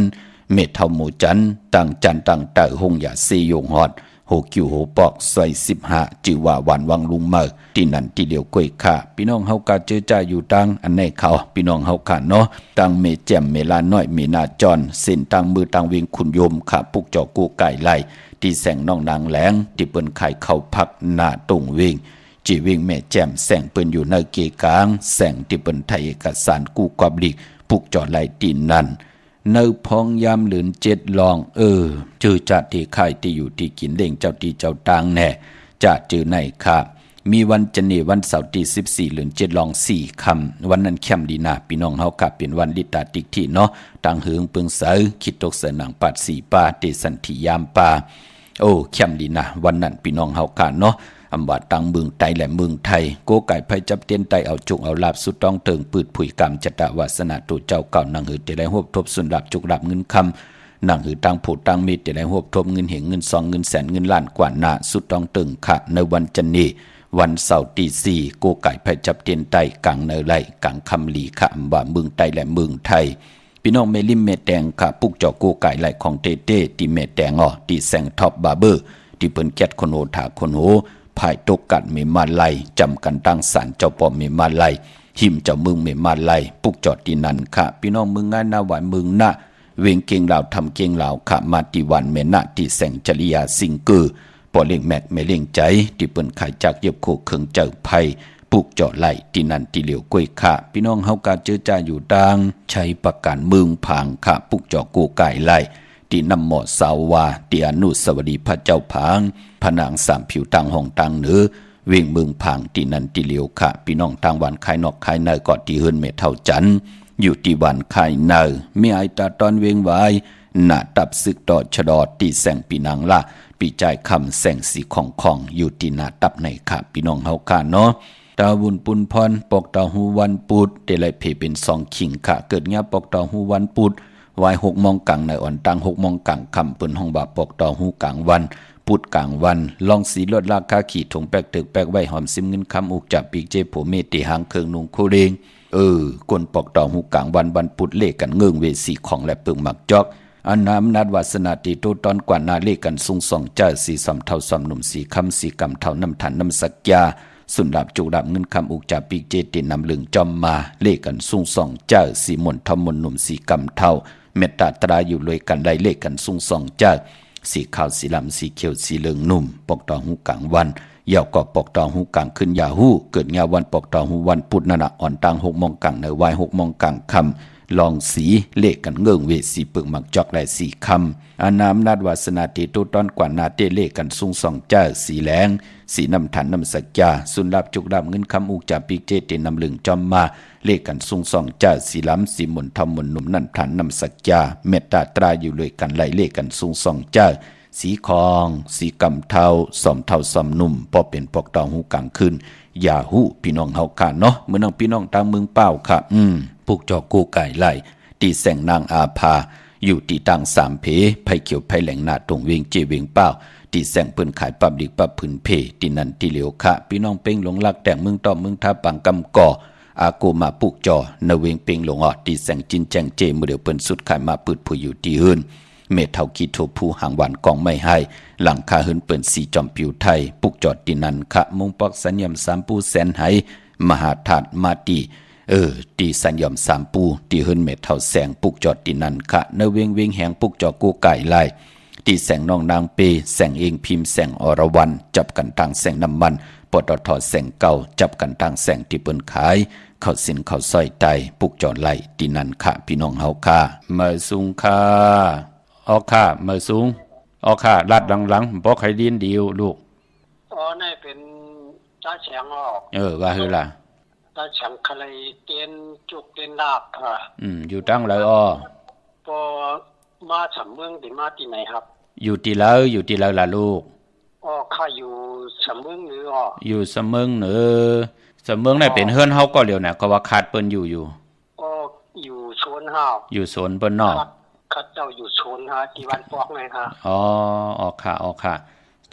เมเท่าหมูจันตั้งจันตั้งเตอหงอย่าซีโยงฮอดโหคิวโหปอกใส่15จือว่าวันวังลุงเมอที่นั่นที่เดียวก้อยค่ะพี่น้องเฮากะเจอจ้าอยู่ตังอันไหนเขาพี่น้องเฮาค่ะเนาะตังเมแจ่มเมลาน้อยเมนาจอนเส้นตังมือตังเวงขุนยมค่ะปุกจอกูไก่ไหลที่แสงน้องนางแหลงที่เปิ้นไข่เข้าพักหน้าตรงเวงจีเวงแม่แจ่มแสงเปิ้นอยู่ในเกกลางแสงที่เปิ้นไทยเอกสารกู้กอบลิกปุกจอไหลตีนนั่นเนื้อพองยามหลืน7ลองเจอจัดที่ไข่ที่อยู่ที่กินเล่งเจ้าที่เจ้าตางแน่จะเจอในค่ะมีวันจันทร์วันเสาร์ที่14หลืน7ลอง4ค่ำวันนั้นเข้มดีนะพี่น้องเฮากับเป็นวันลิตาติกที่เนาะตังเหืองเปิงเสอคิดตกเสนังปัด4ป่าเตสันทิยามป่าเข้มดีนะวันนั้นพี่น้องเฮาค่ะเนาะอำว่าตังเมืองไทยและเมืองไทยโกไก่ไผจับเตียนไตเอาจุกเอาลาบสุดต้องเติงปืดผุยกรรมจตวาสนาตุเจ้าเก่านังหือเตไลฮบทบสุนดับจุกดับเงินคำนังหือตังผูดตังมีเตไลฮบทบเงินเหงเงิน2เงินแสนเงินล้านกว่านาสุดต้องเติงค่ะในวันจันนี้วันเสาร์ที่4โกไก่ไผจับเตียนไตกลางเนไลกลางคำหลีค่ะอำว่าเมืองไทยและเมืองไทยพี่น้องเมลิมเมแตงค่ะปุกจอโกไก่ไหลของเตเต้ที่เมแตงที่แสงท็อปบาร์เบอร์ที่เปิ้นแก๊ดคนโหถาคนโหภายตกกัดเมมาไลจำกันตั้งสารเจ้าปอมเมมาไลหิมเจ้ามึงเมมาไลปุกจอดที่นั่นค่ะพี่น้องมึงง่ายนาหวายมึงนะเวงเก่งเหล่าทำเก่งเหล่าค่ะมาติวันเมนะที่แสงจริยาสิงเกอปอเล่งแมกเมเล่งใจที่เปิ้นขายจากเย็บโคเคิงเจ้าไผ่ปุกจอดไหลที่นั่นที่เหลียวก้อยค่ะพี่น้องเฮากาเจอจ่าอยู่ดังใช้ประกันเมืองผางค่ะปุกจอกูไก่ไหลที่นำหมอสาวาที่อนุสวดีพระเจ้าผางผนัง3ผิวตังห้องตังเหนือเวงเมืองผางที่นั่นที่เหลียวค่ะพี่น้องทางวันคายนอกคายในกอดที่เฮิรนเมเท่าจันอยู่ที่วันคายในมีไอตาตอนเวงไว้หน้าตับซึกดอดชดอดที่แสงปีนังละปีใจคำแสงสีของอยู่ที่หน้าตับในค่ะพี่น้องเฮาค่ะเนาะตาวุนปุนพรปอกตาหูวันปุดเตไลเพเป็น2ขิงค่ะเกิดเงี้ยปอกตาหูวันปุดวาย6 โมงกลางในอ่อนตัง6 โมงกลางคำเปิ้นห้องบาปอกตอหูกลางวันปุดกลางวันลองสีลดราคาขีดถุงแปกตึกแปกไว้หอมซิมเงินคำอุกจับปีกเจโผเมติหางเคืองนุงโคเรงกนปอกตอหูกลางวันวันปุดเลขกันเงื่องเวสีของและเปิงหมักจอกอันน้ำนัดวาสนาติโตตอนกว่านาเลขกันซุงส่องจ้าสีสำเท่าสำหนุ่มสีคำสีกำเท่าน้ำทันน้ำสักยาสุนดับจุดับเงินคำอุกจับปีกเจตินำลึงจอมมาเลขกันซุงส่องจ้าสีมนทอมมนหนุ่มสีกำเท่าเมตตาตราอยู่เลยกันได้เลขกันซุงส่องจากสีขาวสีลำสีเขียวสีเหลืองนุ่มปอกตอหูกลางวันยาวก็ปอกตอหูกลางขึ้นยาหูเกิดงาวันปอกตอหูวันพุธนั่นน่ะอ่อนตัง6 โมงกลางในวาย6 โมงกลางคำลองสีเลขกันเงื่องเวสีเปิงหมักจอกและสีคำอานามนาดวาสนาติตุตอนกว่านาเตเลขกันซุงส่องจ้าสีแหลงสีน้ำทันน้ำสักยาสุนลับจุกดับเงินคำอุกจับปีกเจตินำลึงจอมมาเลขกันซุงส่องจ้าสีล้ำสีมนทำมนหนุ่มนั่นทันน้ำสักยาเมตตาตราอยู่เลยกันไหลเลขกันซุงส่องจ้าสีคองสีกำเทาสอมเทาสอมนุ่มพอเป็นปอกตองหูกลางคืนยาหูพี่น้องเฮาค่ะเนาะเมื่อน้องพี่น้องตามเมืองเป้าค่ะปุกจอกูไก่ไหลตีแสงนางอาภาอยู่ที่ตัง3 เพไผเขียวไผแหลงหน้าตรงเวงเจเวงเป้าที่แสงเปิ้นขายปับดิกปับพื้นเพที่นั่นที่เหลียวค่ะพี่น้องเป้งหลงลักแต่งเมืองต่อเมืองท่าปังกำก่ออากูมาปุกจอเนเวงเป้งหลงอดที่แสงจินแจงเจมือเดียวเปิ้นสุดขายมาปืดผู้อยู่ที่หื่น เมเท่าคิดถูผู้หางหวานกองไม่ให้หลังคาหืนเปิ่นสีจอมปิวไทยปุกจอดตินันคะมุงปอกสัญญม3ปูแสนไหมหาธาตุมาตีตีสัญญม3ปูตีหืนเมเท่าแสงปุกจอดตินันคะเนเวงเวงแหงปุกจอกูไก่ไล่ตีแสงน้องนางเปแสงเองพิมพ์แสงอรวรรณจับกันทางแสงน้ำมันปตทแสงเก่าจับกันทางแสงที่เปิ้นขายเข้าสินเข้าซอยไตปุกจอดไล่ตีนันคะพี่น้องเฮาค่ะเมื่อสูงค่ะออกค่ะเมื่อสูงออกค่ะลาดหลังๆบ่ใครดินดีวลูกนี่เป็นตาแฉงออก ว่าคือล่ะตาแฉงคะเลยเตียนจุกเตียนลาบค่ะอยู่ตั้งเลยพอมาสำเมืองที่มาที่ไหนครับอยู่ที่แล้วล่ะลูกข้าอยู่สำเมืองเหนืออยู่สำเมืองเหนือสำเมืองไหนเป็นเฮือนเฮาก็เร็วน่ะก็ว่าขาดเปิ้นอยู่อยู่โซนเฮาอยู่โซนเปิ้นเนาะคัดเจ้าอยู่โซนฮะที่บ้านปอกไงค่ะออกค่ะ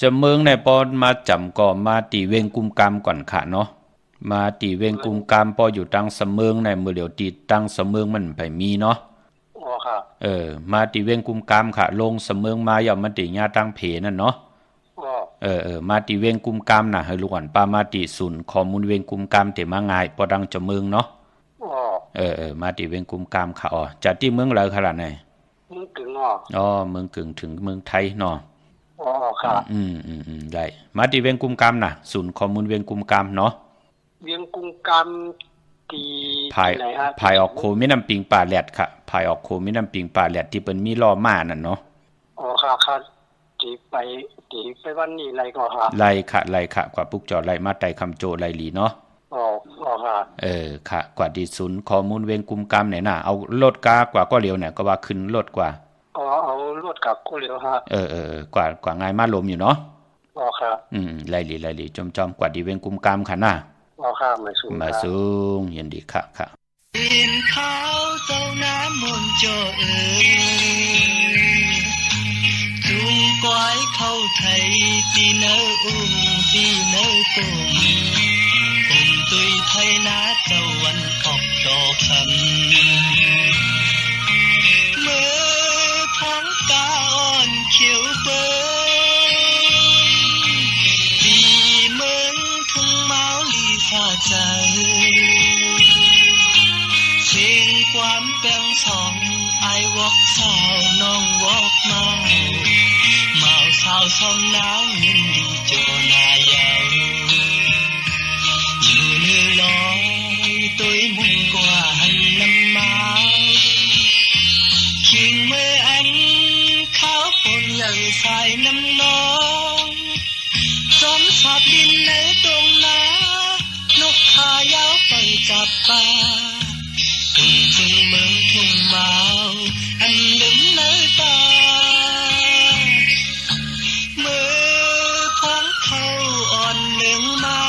จะเมืองในปอนมาจำก็มาตีเวงกุมกามก่อนค่ะเนาะมาตีเวงกุมกามปออยู่ตั้งสำเมืองในมือเหลียวตีตั้งสำเมืองมันไปมีเนาะค่ะมาตีเวงกุมกามค่ะลงสำเมืองมาอย่ามันตีญาตั้งเพนั่นเนาะมาตีเวงกุมกามน่ะให้ลูกอ่อนป้ามาตีศูนย์ข้อมูลเวงกุมกามเตมาง่ายปอดังจะเมืองเนาะมาตีเวงกุมกามค่ะจัดที่เมืองแล้วขนาดไหนเมืองกึ่งเมืองกึ่งถึงเมืองไทยเนาะค่ะได้มาตีเวียงกุมกามน่ะศูนย์ข้อมูลเวียงกุมกามเนาะเวียงกุมกามตีไหนฮะภายออกโคแม่น้ำปิงป่าแหลดค่ะภายออกโคแม่น้ำปิงป่าแหลดที่เปิ้นมีล้อม้านั่นเนาะค่ะตีไปวันนี้ไรก็ค่ะไล่ค่ะกว่าปุกจอดไล่มาไต่คำโจไล่หลีเนาะค่ะค่ะกว่าที่ศูนย์ข้อมูลเวียงกุมกามไหนน่ะเอารถกากว่าก็เร็วเนี่ยก็ว่าขึ้นรถกว่าเอารถกับก็เร็วฮะกว่าง่ายมาลมอยู่เนาะครับไล่หลีจอมกว่าดีเวงกุมกามค่ะน่ะครับมาสูงยินดีค่ะดินขาวเจ้าน้ำมนต์โจจุงก้อยเข้าไทยตีเนื้อตีเนื้อตุ่มตุยไทยนาเจ้าวันออกดอกคำเมื่อท้องกาอ่อนเขียวเปิ้ตีเมืองทุ่งเมาลีสาใจเสียงความแปลงสองไอวอกสาวน้องวอกเมาสาวสมนางยินดีโจนายาวอยู่เนื้อลอยตัวมุ่งกว่าหันน้ำมาคิงเมื่ออันข้าวปนอย่างสายน้ำนองจอมสาบดินในตรงนานกขายาวไปจับปลาจึงเมืองทุ่งเมาอันลืมในตาเมื่อท้องเขาอ่อนเหลืองมา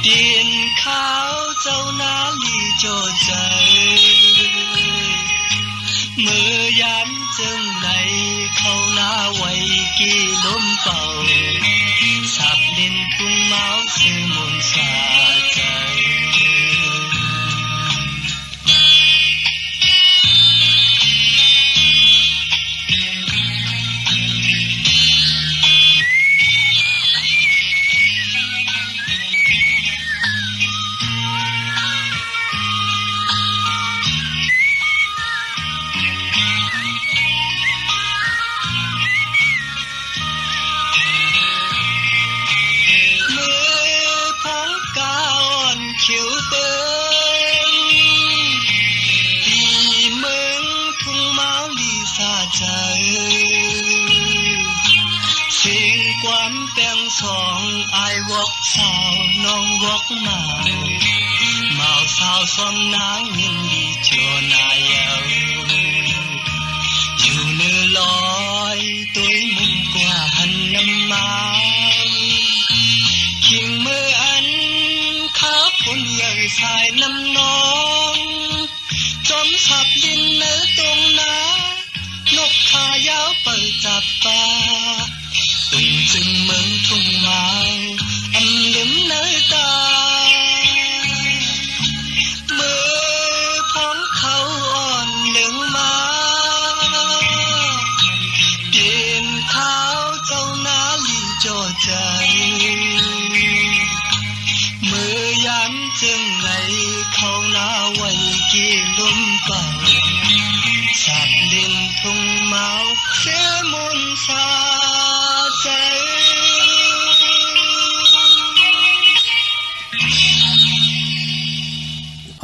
เตียนขาวเจ้านาลีโจใจเมื่อยามจึงในเขาหน้าไว้กี่ลมเป่าสับดินทุ่งเมาสื่อมนสาใจเขียวเปิ้งตีเมืองทุ่งเมาลีสาใจเสียงความแปลงสองไอวอกสาวน้องวอกเมาสาวสมนางยินดีโจนายาวอยู่เนื้อลอยตัวมุ่งกว่าหันน้ำมาคิงเมื่ออันข้าพ้นใหญ่สายน้ำนองจอมสับดินเนื้อตรงนานกขายาวเปิดจับปลาจึงเมืองทุ่งเมาอันลืมเนื้อตาเมื่อท้องเขาอ่อนเหลืองมา ยันจึงไหลเข้าหน้าไว้กี่ลมเป่าสับดินทุ่งเมาเสียมนต์สาใจ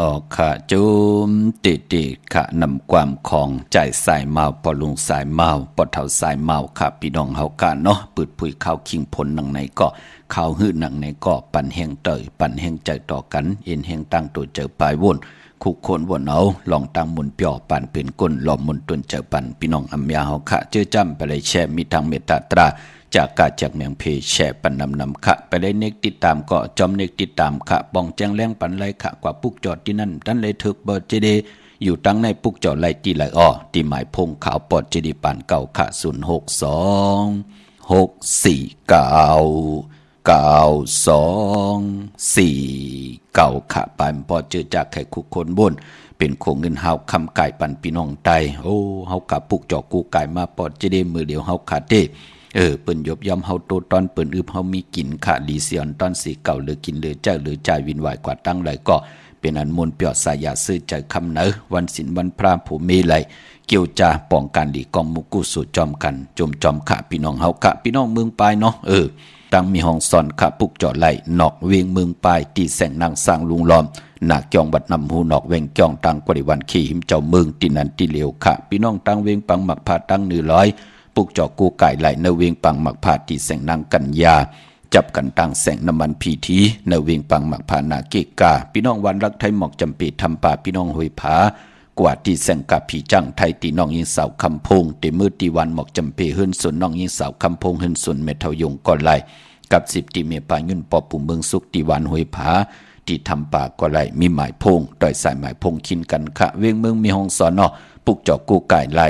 ออกขะจุมติติขะนำความของใจสายเมาปอลุงสายเมาปอเท่าสายเมาค่ะพี่น้องเฮากะเนาะปืดผุยข้าวคิงผลหนังไหนก็ข้าวหื้อหนังไหนก็ปั่นแห้งเตยปั่นแห้งใจต่อกันเอ็นแห้งตั้งตัวเจอปลายวนคุกคนวนเอาลองตั้งมุนเปียวปั่นเป็นก้นหลอมมุนตุนเจอปั่นพี่น้องอำยาเฮาค่ะเจอจำไปเลยแช่มีทางเมตตาตราจากกาจากเมียงเพแช่ปันนำขะไปได้เนกติดตามก็จอมเนกติดตามขะป้องแจ้งแรงปันไรขะกว่าปุกจอดที่นั่นท่านเลยถึกเบอร์เจดีอยู่ตั้งในปุกจอดไล่ตีไหลอ้อที่หมายพงขาวปอดเจดีปันเก่าขะ062-649-92-4ขะปันปอดเจอจากไข่คุกคนบนเป็นโคงเงินเฮาคำไก่ปันพี่น้องไตโอ้เฮากะปุกจอกูไก่มาปอดเจดีมือเดียวเฮาขาดเด้เปิ้นยบย่อมเฮาโตตอนเปิ้นอึบเฮามีกินค่ะลีเซียนตอนสีเก่าหรือกินหรือเจ้าหรือจ่ายวินไหวกว่าตั้งไหลก็เป็นอันมนต์เปียสายาซื้อใจคำเนอวันศีลวันพระผู้มีไหลเกี่ยวจาป้องกันดีกองมุกุสุจอมกันจมจอมค่ะพี่น้องเฮาค่ะพี่น้องเมืองปลายเนาะตั้งมีห้องซ่อนค่ะปุกจอดไหลนอกเวียงเมืองปลายตีแสงนางสร้างลุงล้อมหนักจองบัดนำหูนอกเวงจองตังกริวันขี่หิมเจ้าเมืองตินันติเหลียวค่ะพี่น้องตั้งเวงปังหมักพาตั้ง100ปุกจอกูไก่ไหลเนเวียงปังหมักผาตีแสงนางกัญญาจับกันตั้งแสงน้ำมันพีทีเนเวียงปังหมักผานาเกกาพี่น้องวันรักไทยหมอกจำปีทำป่าพี่น้องหอยผากว่าที่แสงกับผีจังไทยตีน้องยิงสาวคำพงตีมือตีวันหมอกจำปีหื้นส่วนน้องยิงสาวคำพงหื้นส่วนเมทายงก่อนไหลกับ10ตีเมปายุ่นปอปุ่มเมืองสุกตีวันหอยผาที่ทำป่าก็ไหลมีหมายพงต่อยสายหมายพงคินกันค่ะเวียงเมืองมีห้องสอนปุกจอกูไก่ไหล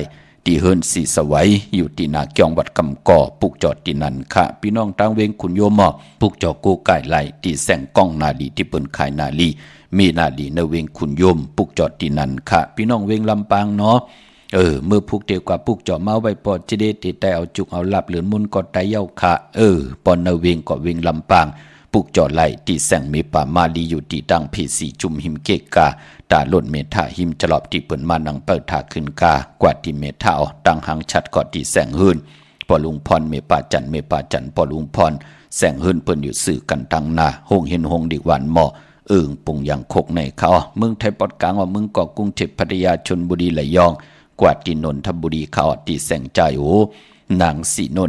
ตีเฮินสีสวัยอยู่ตีนาเกียงวัดกำก่อปุกจอดตีนันค่ะพี่น้องตั้งเวงขุนโยมปุกจอกูไก่ไหลตีแสงก้องนาลีที่เปิ้นขายนาลีมีนาลีในเวงขุนโยมปุกจอดตีนันค่ะพี่น้องเวงลำปางเนาะเมื่อพุกเดียวกว่าปุกจอมาไว้ปอดจะได้ติดแต่เอาจุกเอาลับเหลือนมุนกอดไตเย้าค่ะปอนในเวงก็เวงลำปางปุกจอดไหลตีแสงมีป่ามาลีอยู่ตีตั้งเพสีจุมหิมเกกาตาหล่นเมธาหิมจลอบที่เปิ่นมานังเปิดถาขึ้นกากว่าที่เมธาตั้งหางชัดกอดที่แสงหืนปอลุงพรเมป่าจันปอลุงพรแสงหืนเปิ่นอยู่สื่อกันตั้งนาหงเห็นหงดีหวานหม้อปุงยังคกในเขาเมืองไทยปอดกลางว่าเมืองเกาะกรุงเทพพัทยาชลบุรีระยองกว่าที่นนทบุรีเขาที่แสงใจโอนางสีน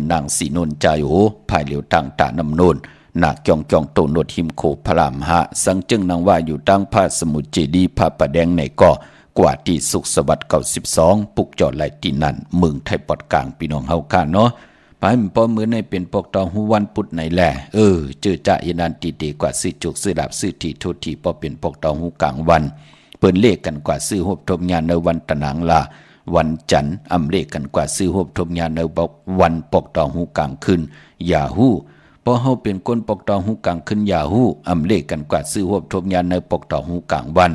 นใจโอภายเหลียวตั้งตานำโนนหนักจองโตนดหิมโคพรามหะสังจึงนางว่าอยู่ตั้งพาสมุทรเจดีพาประแดงในก่อกว่าที่สุขสวัสดิ์92ปุกจอดไหลตีนันเมืองไทยปอดกลางพี่น้องเฮาค่ะเนาะไปมันพอมื้อในเป็นปกตองหูวันพุธในแลเจอจะอีนันตีกว่าซื้อจุกซื้อดาบซื้อที่โทษที่พอเป็นปกตองหูกลางวันเปิ้นเลขกันกว่าซื้อฮบทบงานในวันตะนางลาวันจันทร์อำเลขกันกว่าซื้อฮบทบงานในวันปกตองหูกลางคืนยาฮู้พอเฮาเป็นคนปกตองหูกลางขึ้นยาฮู้อำเลขกันกว่าซื้อฮบทบงานในปกตองหูกลางวัน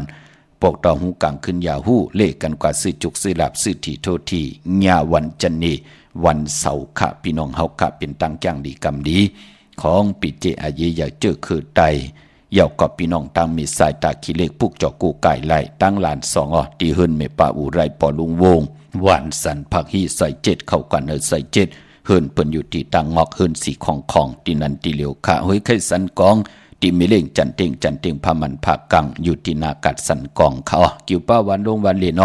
ปกตองหูกลางขึ้นยาฮู้เลขกันกว่าซื้อจุกซื้อลาบซื้อที่โทษที่ญาวันจันนีวันเสาร์ค่ะพี่น้องเฮาค่ะเป็นตั้งจ้างดีกรรมดีของปิเจอาเยอยากเจอคือไตเยากับพี่น้องตั้งมีสายตาขี้เล็กปุกจอกูไก่ไล่ตั้งลาน2ตีเฮินเมปาอูไรปอลุงวงหวานสันผักฮีใส่7เข้ากันใส่7เฮินเปิ้นอยู่ที่ตังงอกเฮินสีของที่นันติเหลียวค่ะเฮ้ยไข่สันกองที่มีเล่งจันเต็งพามันผากังอยู่ที่นากัดสันกองเขากิ่วป้าวันลงวันเลน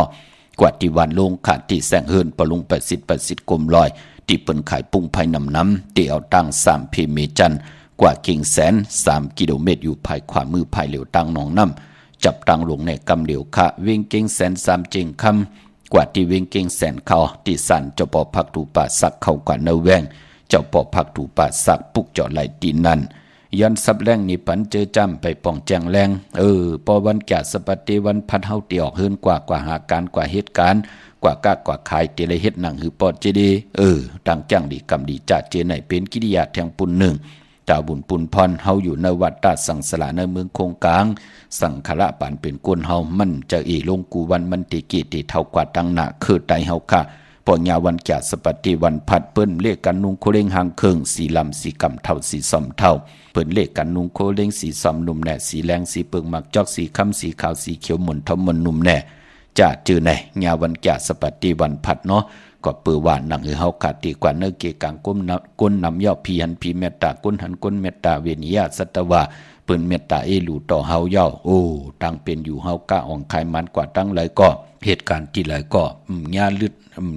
กว่าที่วันลงขาดที่แสงเฮินปลุงประสิทธิ์กลมลอยที่เปิ้นขายปุ้งไผ่น้ำที่เอาตั้ง3เพเมจันกว่ากิ่งแสน3กิโลเมตรอยู่ภายขวามือภายเหลียวตั้งหนองน้ำจับตั้งลงในกำเหลียวค่ะเวียงเก่งแสน3เจงคำกว่าที่เวียงเก่งแสนเขาที่สันเจ้าปอพักถูป่าสักเข้ากว่าเนแวงเจ้าปอพักถูป่าสักปุกเจาะไหลตีนั่นยันสับแรงนี่ปันเจอจำไปป่องแจงแรงพอวันแก่สปฏิวันพัดเฮาตีออกเฮินกว่าหาการกว่าเหตุการณ์กว่ากากว่าขายเตเลยเฮ็ดหนังหือปอดเจดีดังจังดีกำดีจัดเจไหนเป็นกิริยาแทงปุ่นหนึ่งตาบุญปุนพรเฮาอยู่ในวัดตาสังสละในเมืองคงกลางสังขละปานเป็นกวนเฮามันจะลงกูวันมันติกิติเท่ากว่าตังหนาคือไตเฮาค่ะป ปญาวันแก่สปฏิวันผัดเปิ้นเลขกันนุงโคเล้งหางเคิงสีลำสีกำเท่าสีซอมเท่าเปิ้นเลขกันนุงโคเล้งสีซอมหนุ่มแหน่สีแรงสีเปิงหมักจอกสีค้ำสีขาวสีเขียวหมุนทอมมนหนุ่มแหน่จะจือไหนญาวันแก่สปฏิวันผัดเนาะก็เปือว่าหนังเฮาขาดดีกว่าเนื้อเกกังก้นนำย่อพีหันพีเมตตาก้นหันก้นเมตตาเวนิยาสัตวาเปิ้นเมตตาเอลูต่อเฮาย่อโอ้ตั้งเป็นอยู่เฮากะอ่องคายมันกว่าตั้งหลายก็เหตุการณ์ที่หลายก็ญาลึด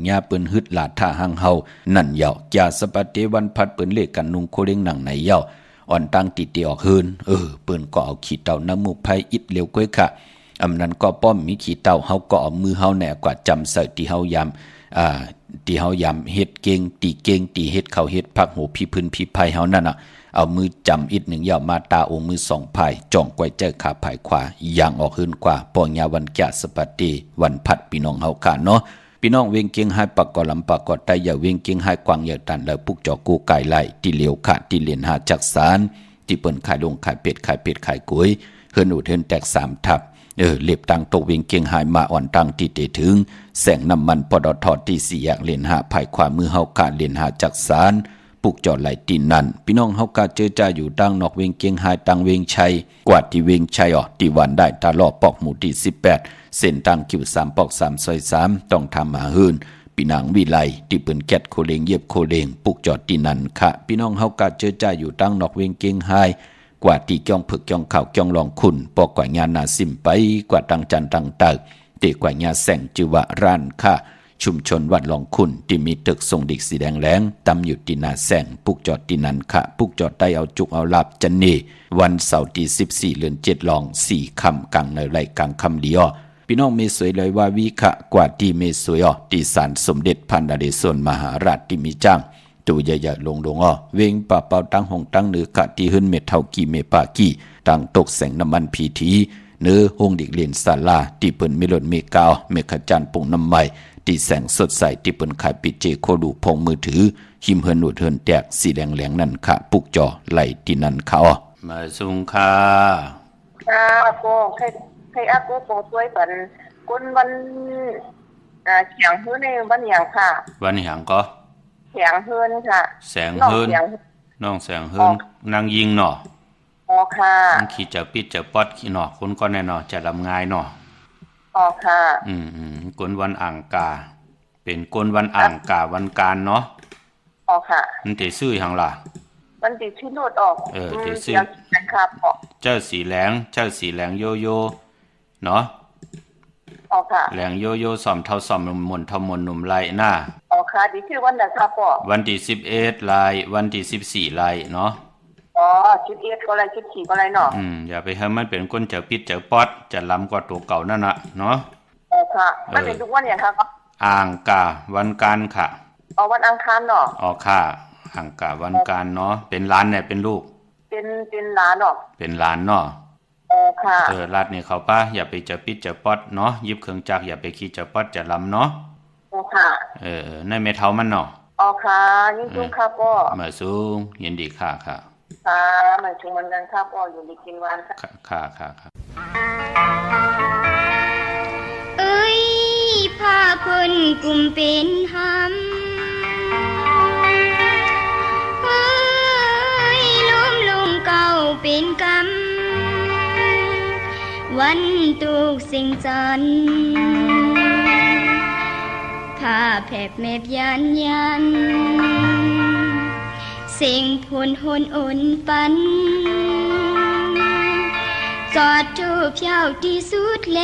ญาเปิ้นฮึดลาดท่าหังเฮานั่นย่อจาสปฏิวันพัดเปิ้นเลขกันนุงโคเล้งหนังไหนย่ออ่อนตั้งติเตียวเฮินเปิ้นก็เอาขี้เต่าน้ำมูกไผอิดเร็วก้อยค่ะอำนั้นก็ป้อมมีขี้เต่าเฮาก็เอามือเฮาแหน่กว่าจำใส่ที่เฮายามที่เฮายำเฮ็ดเก่งตีเฮ็ดเขาเฮ็ดพักโหพี่พื้นพี่ภัยเฮานั่นน่ะเอามือจำอีกหนึ่งย่อมาตาองมือสองภายจ่องไว้เจอขาภายขวาอย่างออกขึ้นกว่าปญาวันแก่สปฏิวันพัดพี่น้องเฮาค่ะเนาะพี่น้องเวียงเกียงไห้ปักกอลำปักกอไตอย่าเวียงเกียงไห้กวางอย่าตันแล้วปุกจอกูไก่ไหลที่เหลียวขาที่เหรียญหาจักสารที่เปิ้นขายลงขายเป็ดขายกุ้ยเฮือนอุดเฮือนแตก3ทับเล็บตังตกเวียงเกียงหายมาอ่อนตังที่เตถึงแสงน้ำมันปตทที่4แยกเลนหาภายขวามือเฮากาเลนหาจักสารปุกจอดไหลตีนั่นพี่น้องเฮากาเจอจ่าอยู่ดังนอกเวียงเกียงหายตังเวียงชัยกว่าที่เวียงชัยที่วันได้ตาลอปอกหมู่ที่18เส้นตังคิว3ปอก3ซอย3ต้องทำมาหืนพี่นางวิไลที่เปิ้นแกดโคเลงเย็บโคเลงปุกจอดตีนั่นค่ะพี่น้องเฮากาเจอจ่าอยู่ดังนอกเวียงเกียงหายกว่าที่จ้องผึกจ้องข่าวจ้องลองคุณปอกกว่างานนาซิมไปกว่าตังจันตังตักเตกว่างานแสงจือวะร้านค่ะชุมชนวัดลองคุณที่มีตึกทรงดิกสีแดงแหลงตำอยู่ที่นาแสงปุกจอดที่นั่นค่ะปุกจอดได้เอาจุกเอาลาบจันนีวันเสาร์ที่14เดือน7ลอง4ค่ำกลางในไรกลางค่ำเดียวพี่น้องเมสวยเลยว่าวิคะกว่าที่เมสวยที่ศาลสมเด็จพันนเรศวรมหาราชที่มีจ้างตูใหญ่ๆลงเวงป่าเป่าตั้งหงตั้งเหนือกะที่หึนเม็ดเท่ากี่เมปากี่ตั้งตกแสงน้ำมันพีทีเนื้อหงดิกเลียนศาลาที่เปิ้นมีรถเมกาวเมขจันปุ่งน้ำใหม่ที่แสงสดใสที่เปิ้นขายปิเจโคดูพงมือถือหิมเฮินหนุดเฮินแตกสีแดงๆนั่นค่ะปุกจอไหลที่นั่นค่ะมาสุงค่ะโกใครอากูโปช่วยกันคุณวันเสียงฮื้อในวันอย่างค่ะวันหยังก็แสงเฮินค่ะแสงเฮินน้องแสงเฮินนางยิงเนาะอ๋อค่ะขี่จะปิดจะป๊อดขี่เนาะคนก็แน่เนาะจะลำงายเนาะอ๋อค่ะกวนวันอ่างกาเป็นกวนวันอ่างกาวันการเนาะอ๋อค่ะมันติซื้อหยังล่ะมันติชื่อโนดออกติซื้อนะครับเจ้าสีแหลงโยโย่เนาะอ๋อค่ะแหลงโยโย่ซ่อมเท่าซ่อมมนเท่ามนหนุ่มไหลหน้าอ๋อค่ะดิชื่อวันน่ะครับพ่อวันที่11ลายวันที่14ลายเนาะอ๋อ11ก็ไร14ก็ไรเนาะอย่าไปให้มันเป็นก้นเจ้าปิดเจ้าป๊อดจะล้ำกว่าตัวเก่านั่นน่ะเนาะอ๋อค่ะมันเป็นทุกวันอย่างครับอ่างกาวันการค่ะอ๋อวันอังคารเนาะอ๋อค่ะอ่างกาวันการเนาะเป็นหลานเนี่ยเป็นลูกเป็นหลานเนาะเป็นหลานเนาะค่ะลาดนี่เขาป้าอย่าไปเจ้าปิดเจ้าป๊อดเนาะยิบเครื่องจักรอย่าไปขี้เจ้าป๊อดจะล้ำเนาะค่ะในเมทัลมันเนาะอ๋อค่ะยิ่งจุ้งค่ะพ่อมาสูงยินดีค่ะค่ะมาชุมมันกันค่ะพ่ออยู่ดีกินวันค่ะเอ้ยพาคนกลุ่มเป็นหำเอ้ยล้มลงเก่าเป็นกรรมวันตุกสิ่งจันผ้าแผบแมบยันเสียงพลหนอ่นปันจอดจูบเย้าที่สุดแล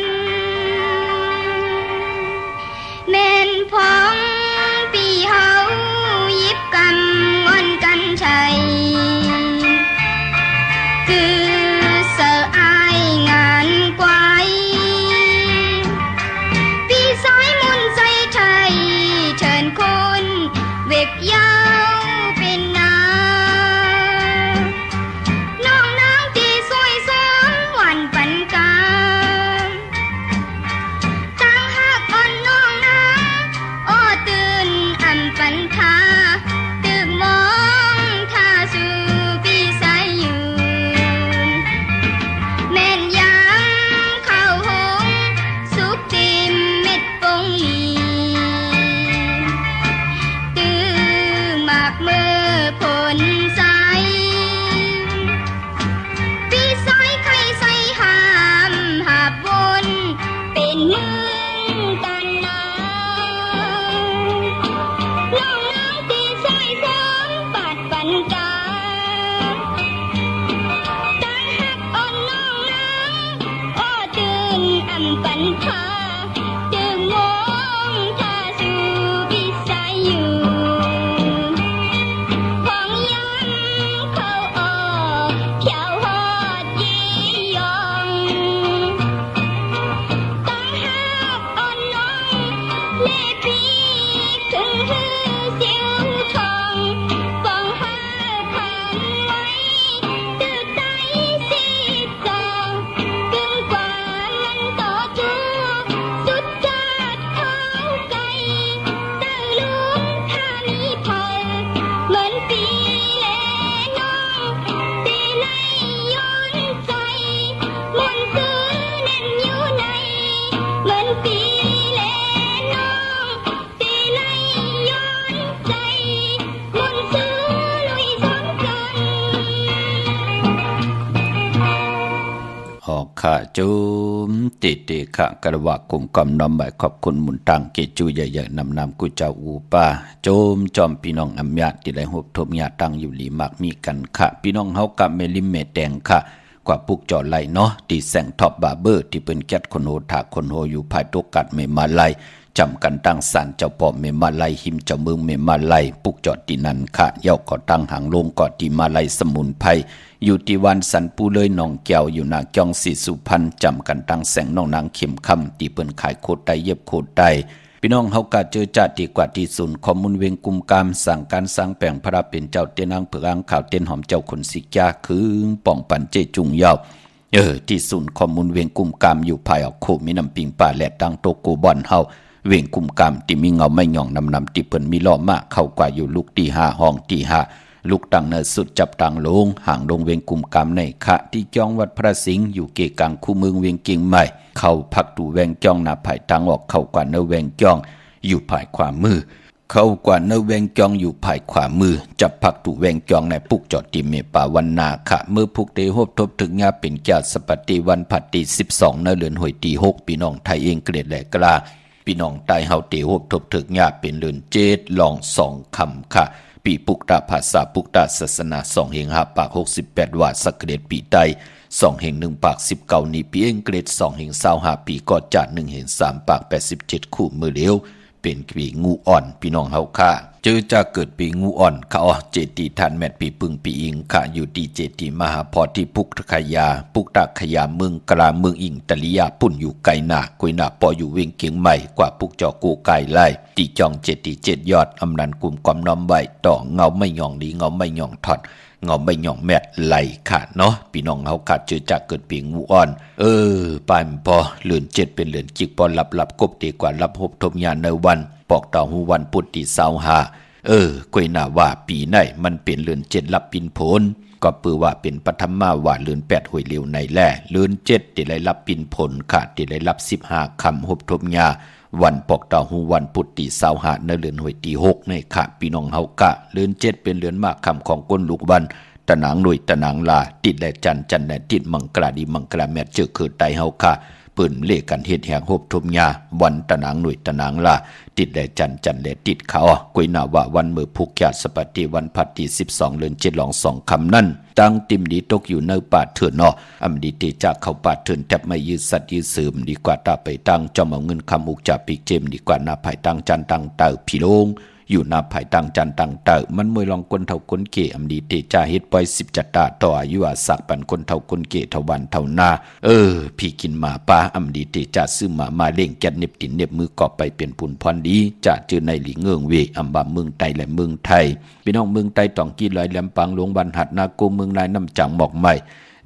นแม่นพองปีเฮายิบกำงอนกันชัยคือเสืออายงานกวายปีสายมุนใจไทยเชิญคนเวกยาวเป็นนาน้องนางที่สวยซ้ำวันปันกาตั้งหักอ่อนน้องนางอ้อตื่นอำปันทาตึกมองท่าส ออกข้าจุมติติขะกระวะกุมกำนำใบขอบคุณหมุนตังเกจูใหญ่ๆนำกุเจ้าอูป้าโจมจอมพี่น้องอำญาติได้หบทบญาตั้งอยู่หลีมักมีกันค่ะพี่น้องเฮากับเมลิมเมแดงค่ะกว่าปุกจอไหลเนาะที่แสงท็อปบาร์เบอร์ที่เป็นแก๊สคนโหถาคนโหอยู่ภายตกัดเมมาไลจำกันตั้งสารเจ้าปอมเมมาไลหิมเจ้าเมืองเมมาไลปุกจอดที่นั่นค่ะเย้าก่อตั้งหางลงก่อที่มาไลสมุนไพรอยู่ที่วันสันปูเลยหนองแก้วอยู่นาจองสีสุพรรณจำกันตั้งแสงน้องนางเข็มคำที่เปิ้นขายโคตรไตเย็บโคตรไตพี่น้องเฮากะเจอจัดดีกว่าที่ศูนย์ข้อมูลเวงกุมกามสั่งการสร้างแปลงพระเป็นเจ้าเตียนางเผืองข่าวเตียนหอมเจ้าคนสิกยาคือป่องปันเจจุงยาวที่ศูนย์ข้อมูลเวงกุมกามอยู่ภายออกโคมีน้ำปิงป่าและดังโตโกบอนเฮาเวงกุมกามที่มีเงาไม่หย่องนำที่เปิ้นมีล้อมากเข้ากว่าอยู่ลูกที่5ห้องที่5ลูกตังเนสุดจับตังลงห่างลงเวงกุมกามในคะที่จ้องวัดพระสิงห์อยู่เกกลางคู่เมืองเวียงเกียงใหม่เข้าพักตูแวงจ้องหน้าภายตังออกเข้ากว่าเนแวงจ้องอยู่ภายขวามือเข้ากว่าเนแวงจ้องอยู่ภายขวามือจับพักตูแวงจ้องในปุกจอดติเมป่าวันนาคะเมื่อพุกเตหบทบถึงญาเป็นญาสปฏิวันผัดตี12เนเดือนหวยตี6พี่น้องไทยเองเกรดแหลกลาพี่น้องใต้เฮาเตหบทบถึงญาเป็นเดือน7ลอง2คำค่ะปีปุกตาภาษาปุกตาศาสนา2เฮง5ปาก68ว่าสักเกรดปีใต้2เฮง1ปาก19นี้ปีเองเกรด2เฮง25ปีก็จัด1เฮง3ปาก87คู่มือเลี้ยวเป็นปีงูอ่อนพี่น้องเฮาค่ะเจอจะเกิดปีงูอ่อนค่ะเจตีทานแมทปีปึงปีอิงค่ะอยู่ที่เจตีมหาพรที่ปุกขยาปุกตาขยาเมืองกลาเมืองอิงตะลิยาปุ่นอยู่ไกลหนากุยหนาปออยู่เวียงเกียงใหม่กว่าปุกจอกูไกลไล่ตีจองเจตี7ยอดอำนันกลุ่มความน้อมไว้ต่อเงาไม่หย่องดีเงาไม่หย่องถอดเงาไม่หย่องแมทไหลค่ะเนาะพี่น้องเฮาค่ะเจอจะเกิดปีงูอ่อนปานพอเลือน7เป็นเลือนจิกปอหลับกบดีกว่ารับพบทบญาณในวันปอกต่อหูวันพุธที่25กวยหน้าว่าปีไหนมันเป็นเลือน7รับปินผลก็ปือว่าเป็นปฐมมาว่าเลือน8หวยเหลียวในแล่เลือน7ที่ได้รับปินผลขาดที่ได้รับ15คำพบทบญาวันปอกต่อหูวันพุธที่25ในเลือนหวยที่6ในค่ะพี่น้องเฮากะเลือน7เป็นเลือนมากคำของก้นลูกวันตะนางหน่วยตะนางลาติดและจันและติดมังกราดีมังกราแม่เจอคือไตเฮาค่ะปืนเล่กันเฮ็ดแหงหบทมยาวันตะนางหน่วยตะนางลาติดและจันและติดเขากุยนาว่าวันมือผูกญาติสปฏิวันพัดที่12เดือน7ลอง2คำนั้นตั้งติมดีตกอยู่ในป่าเถื่อนอำดีเตจากเข้าป่าเถื่อนแทบไม่ยืดสัตว์ยืดสืมดีกว่าตาไปตั้งจอมเอาเงินคำอุกจากปีกเจมดีกว่านาภายตั้งจันตั้งเต่าพี่ลงอยู่นาภายตั้งจันตั้งเต่ามันมวยลองคนเท่าคนเกอำดีเตจาเฮ็ดปล่อย10จัตตาต่ออายุอาศักปันคนเท่าคนเกเท่าวันเท่านาพี่กินหมาป้าอำดีเตจาซื้อมาเล่งแกดเน็บตินเน็บมือกอบไปเป็นปุ่นพรดีจะเจอในหลีเงืองเวอำบาเมืองไตและเมืองไทยพี่น้องเมืองไตต้องกี้ลอยแหลมปางหลวงบันหัดนาโกเมืองนายน้ำจังหมอกใหม่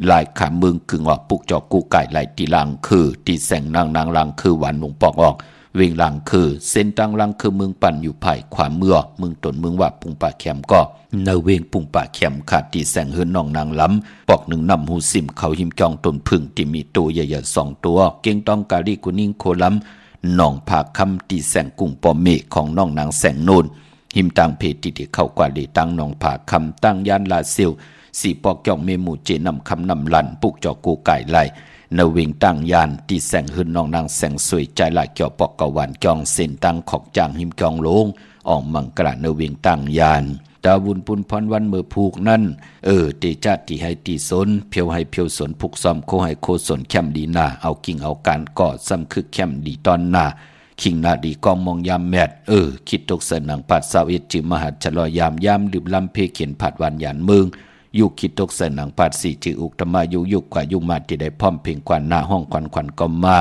ลายขาเมืองคืองอกปุกจอกูไก่ลายตีลังคือตีแสงนางลังคือหวานหลวงปอกออกเวงลังคือเส้นตังลังคือเมืองปั่นอยู่ภายขวาเมืองเมืองตนเมืองว่าปุงป่าแคมก็ในเวงปุงป่าแคมขาดตีแสงเฮือนน้องนางล้ำปอกหนึ่งนำหูซิมเขาหิมจองตนพึ่งที่มีตัวใหญ่ๆ2ตัวเก่งต้องกาลีกุนิ่งโคล้ำน้องผาคำตีแสงกุ้งปอมเมฆของน้องนางแสงโนนหิมตังเพติที่เข้ากว่าลีตังน้องผาคำตั้งยานลาเซียวสีปอกจองเมมูเจนำคำนำลันปุกจอกูไก่ไล่นเวงตั้งยานที่แสงหืนน้องนางแสงสวยใจลายเกี่ยวปอกกวานจองเส้นตั้งขอกจางหิมจองลงออกมังกระนเวงตั้งยานดาวุนปุนพรวันเมื่อผูกนั่นเตจัดที่ให้ตีสนเพียวให้เพียวสนผูกซ้อมโคให้โคสนแคมดีนาเอากิ่งเอาการก่อซ้ำคึกแคมดีตอนหน้าคิงนาดีกองมองยามแมดคิดตกเสนังปัด21จือมหัดชะลอยามดื่มลำเพเขียนผัดวันหยานเมืองยุคิดตกเสนังปัด4จืออุกธรรมายุกกว่ายุมาที่ได้พร้อมเพ่งกว่าหน้าห้องควันก็มา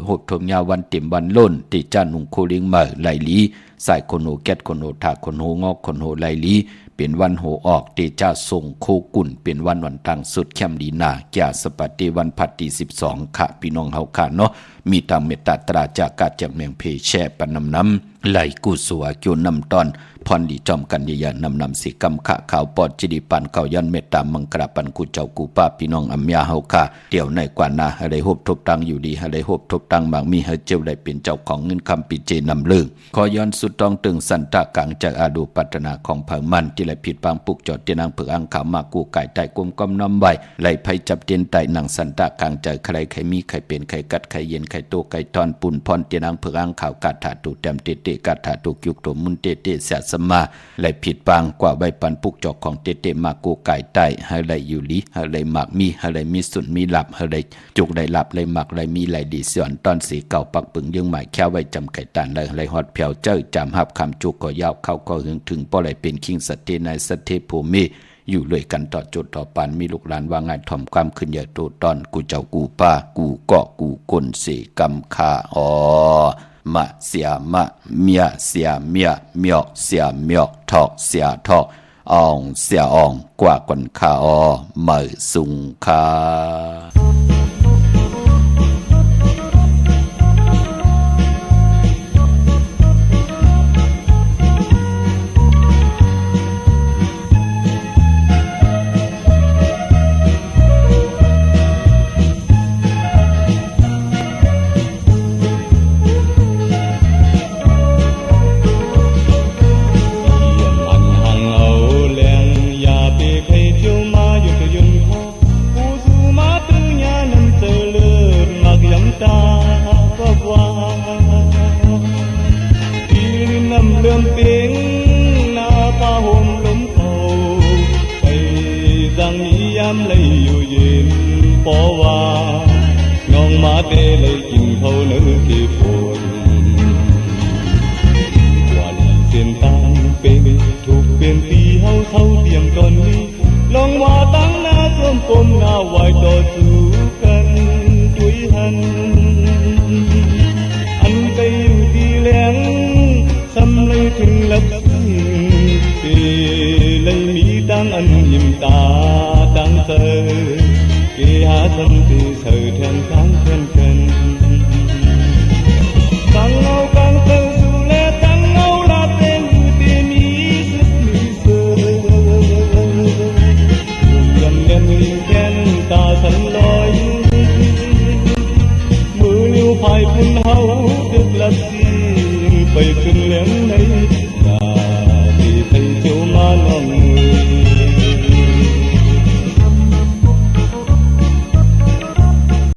หดทมยาวันเต็มวันล้นติจ้าหนุ่งโคลิงมาไหลลีสายคนโหแก๊ดคนโหถาคนโหงอกคนโหไหลลีเป็นวันโหออกเตจ้าทรงโคกุ่นเป็นวันตังสุดแคมดีนาแก่สปฏิวันพัดที่12ค่ะพี่น้องเฮาค่ะเนาะมีตามเมตตาตราจากกาจากเมืองเพแช่ปนำไหลกุสวาเกี่ยวนำตอน พรดีจอมกันยานำสีกำขะขาวปอดจิดีปันเขายันเมตตามังกราปันกูเจ้ากูป้าพี่น้องอัมยาเฮาค่ะเดี๋ยวในกว่านาให้ได้ฮบทบตังอยู่ดีให้ได้ฮบทบตังบางมีให้เจ้าได้เป็นเจ้าของเงินคำปิเจนำเรื่องขอย้อนสุดต้องตึงสันตะกังจากอาดูปัตนาของเผ่ามันที่ไหลผิดปางปุกจอดเตียนางเผือกอังขาวมากูไก่ไต่กุมก้มน้ำใบไหลไผจับเตียนไต่หนังสันตะกังจากใครใครมีใครเป็นใครกัดใครเย็นใครโตใครทอนปุ่นพรเตียนางเผือกอังขาวกาถาตุเต็มเตเตกาถาตุยุกโตมุนเตเตเสียสมาไหลผิดปางกว่าใบปันปุกจอกของเตเตมากูไก่ไต่ให้ไหลอยู่ลีให้ไหลหมากมีให้ไหลมีสุนมีหลับให้ไหลจุกไหลหลับไหลหมากไหลมีไหลดีส่วนตอนสีเก่าปักปึงยังหมายแค่ไว้จำไก่ตันไหลฮอดเพียวเจ้าจำหับคำจุกก็ยาวเข้าก็ถึงป้อไหลเป็นคิงสเตในสเตภูมิอยู่เลยกันต่อจุดต่อปานมีลูกหลานว่าไงถ่อมความขึ้นใหญ่โตตอนกูเจ้ากูป้ากูเกาะกูคนเสกำคามะเสียมะเมียเสียเมียเมียกเสียเมียกทอกเสียทอกอ่องเสียอ่องกว่าคนคาเมื่อสุงคาไปขึ้นเลี้ยงใน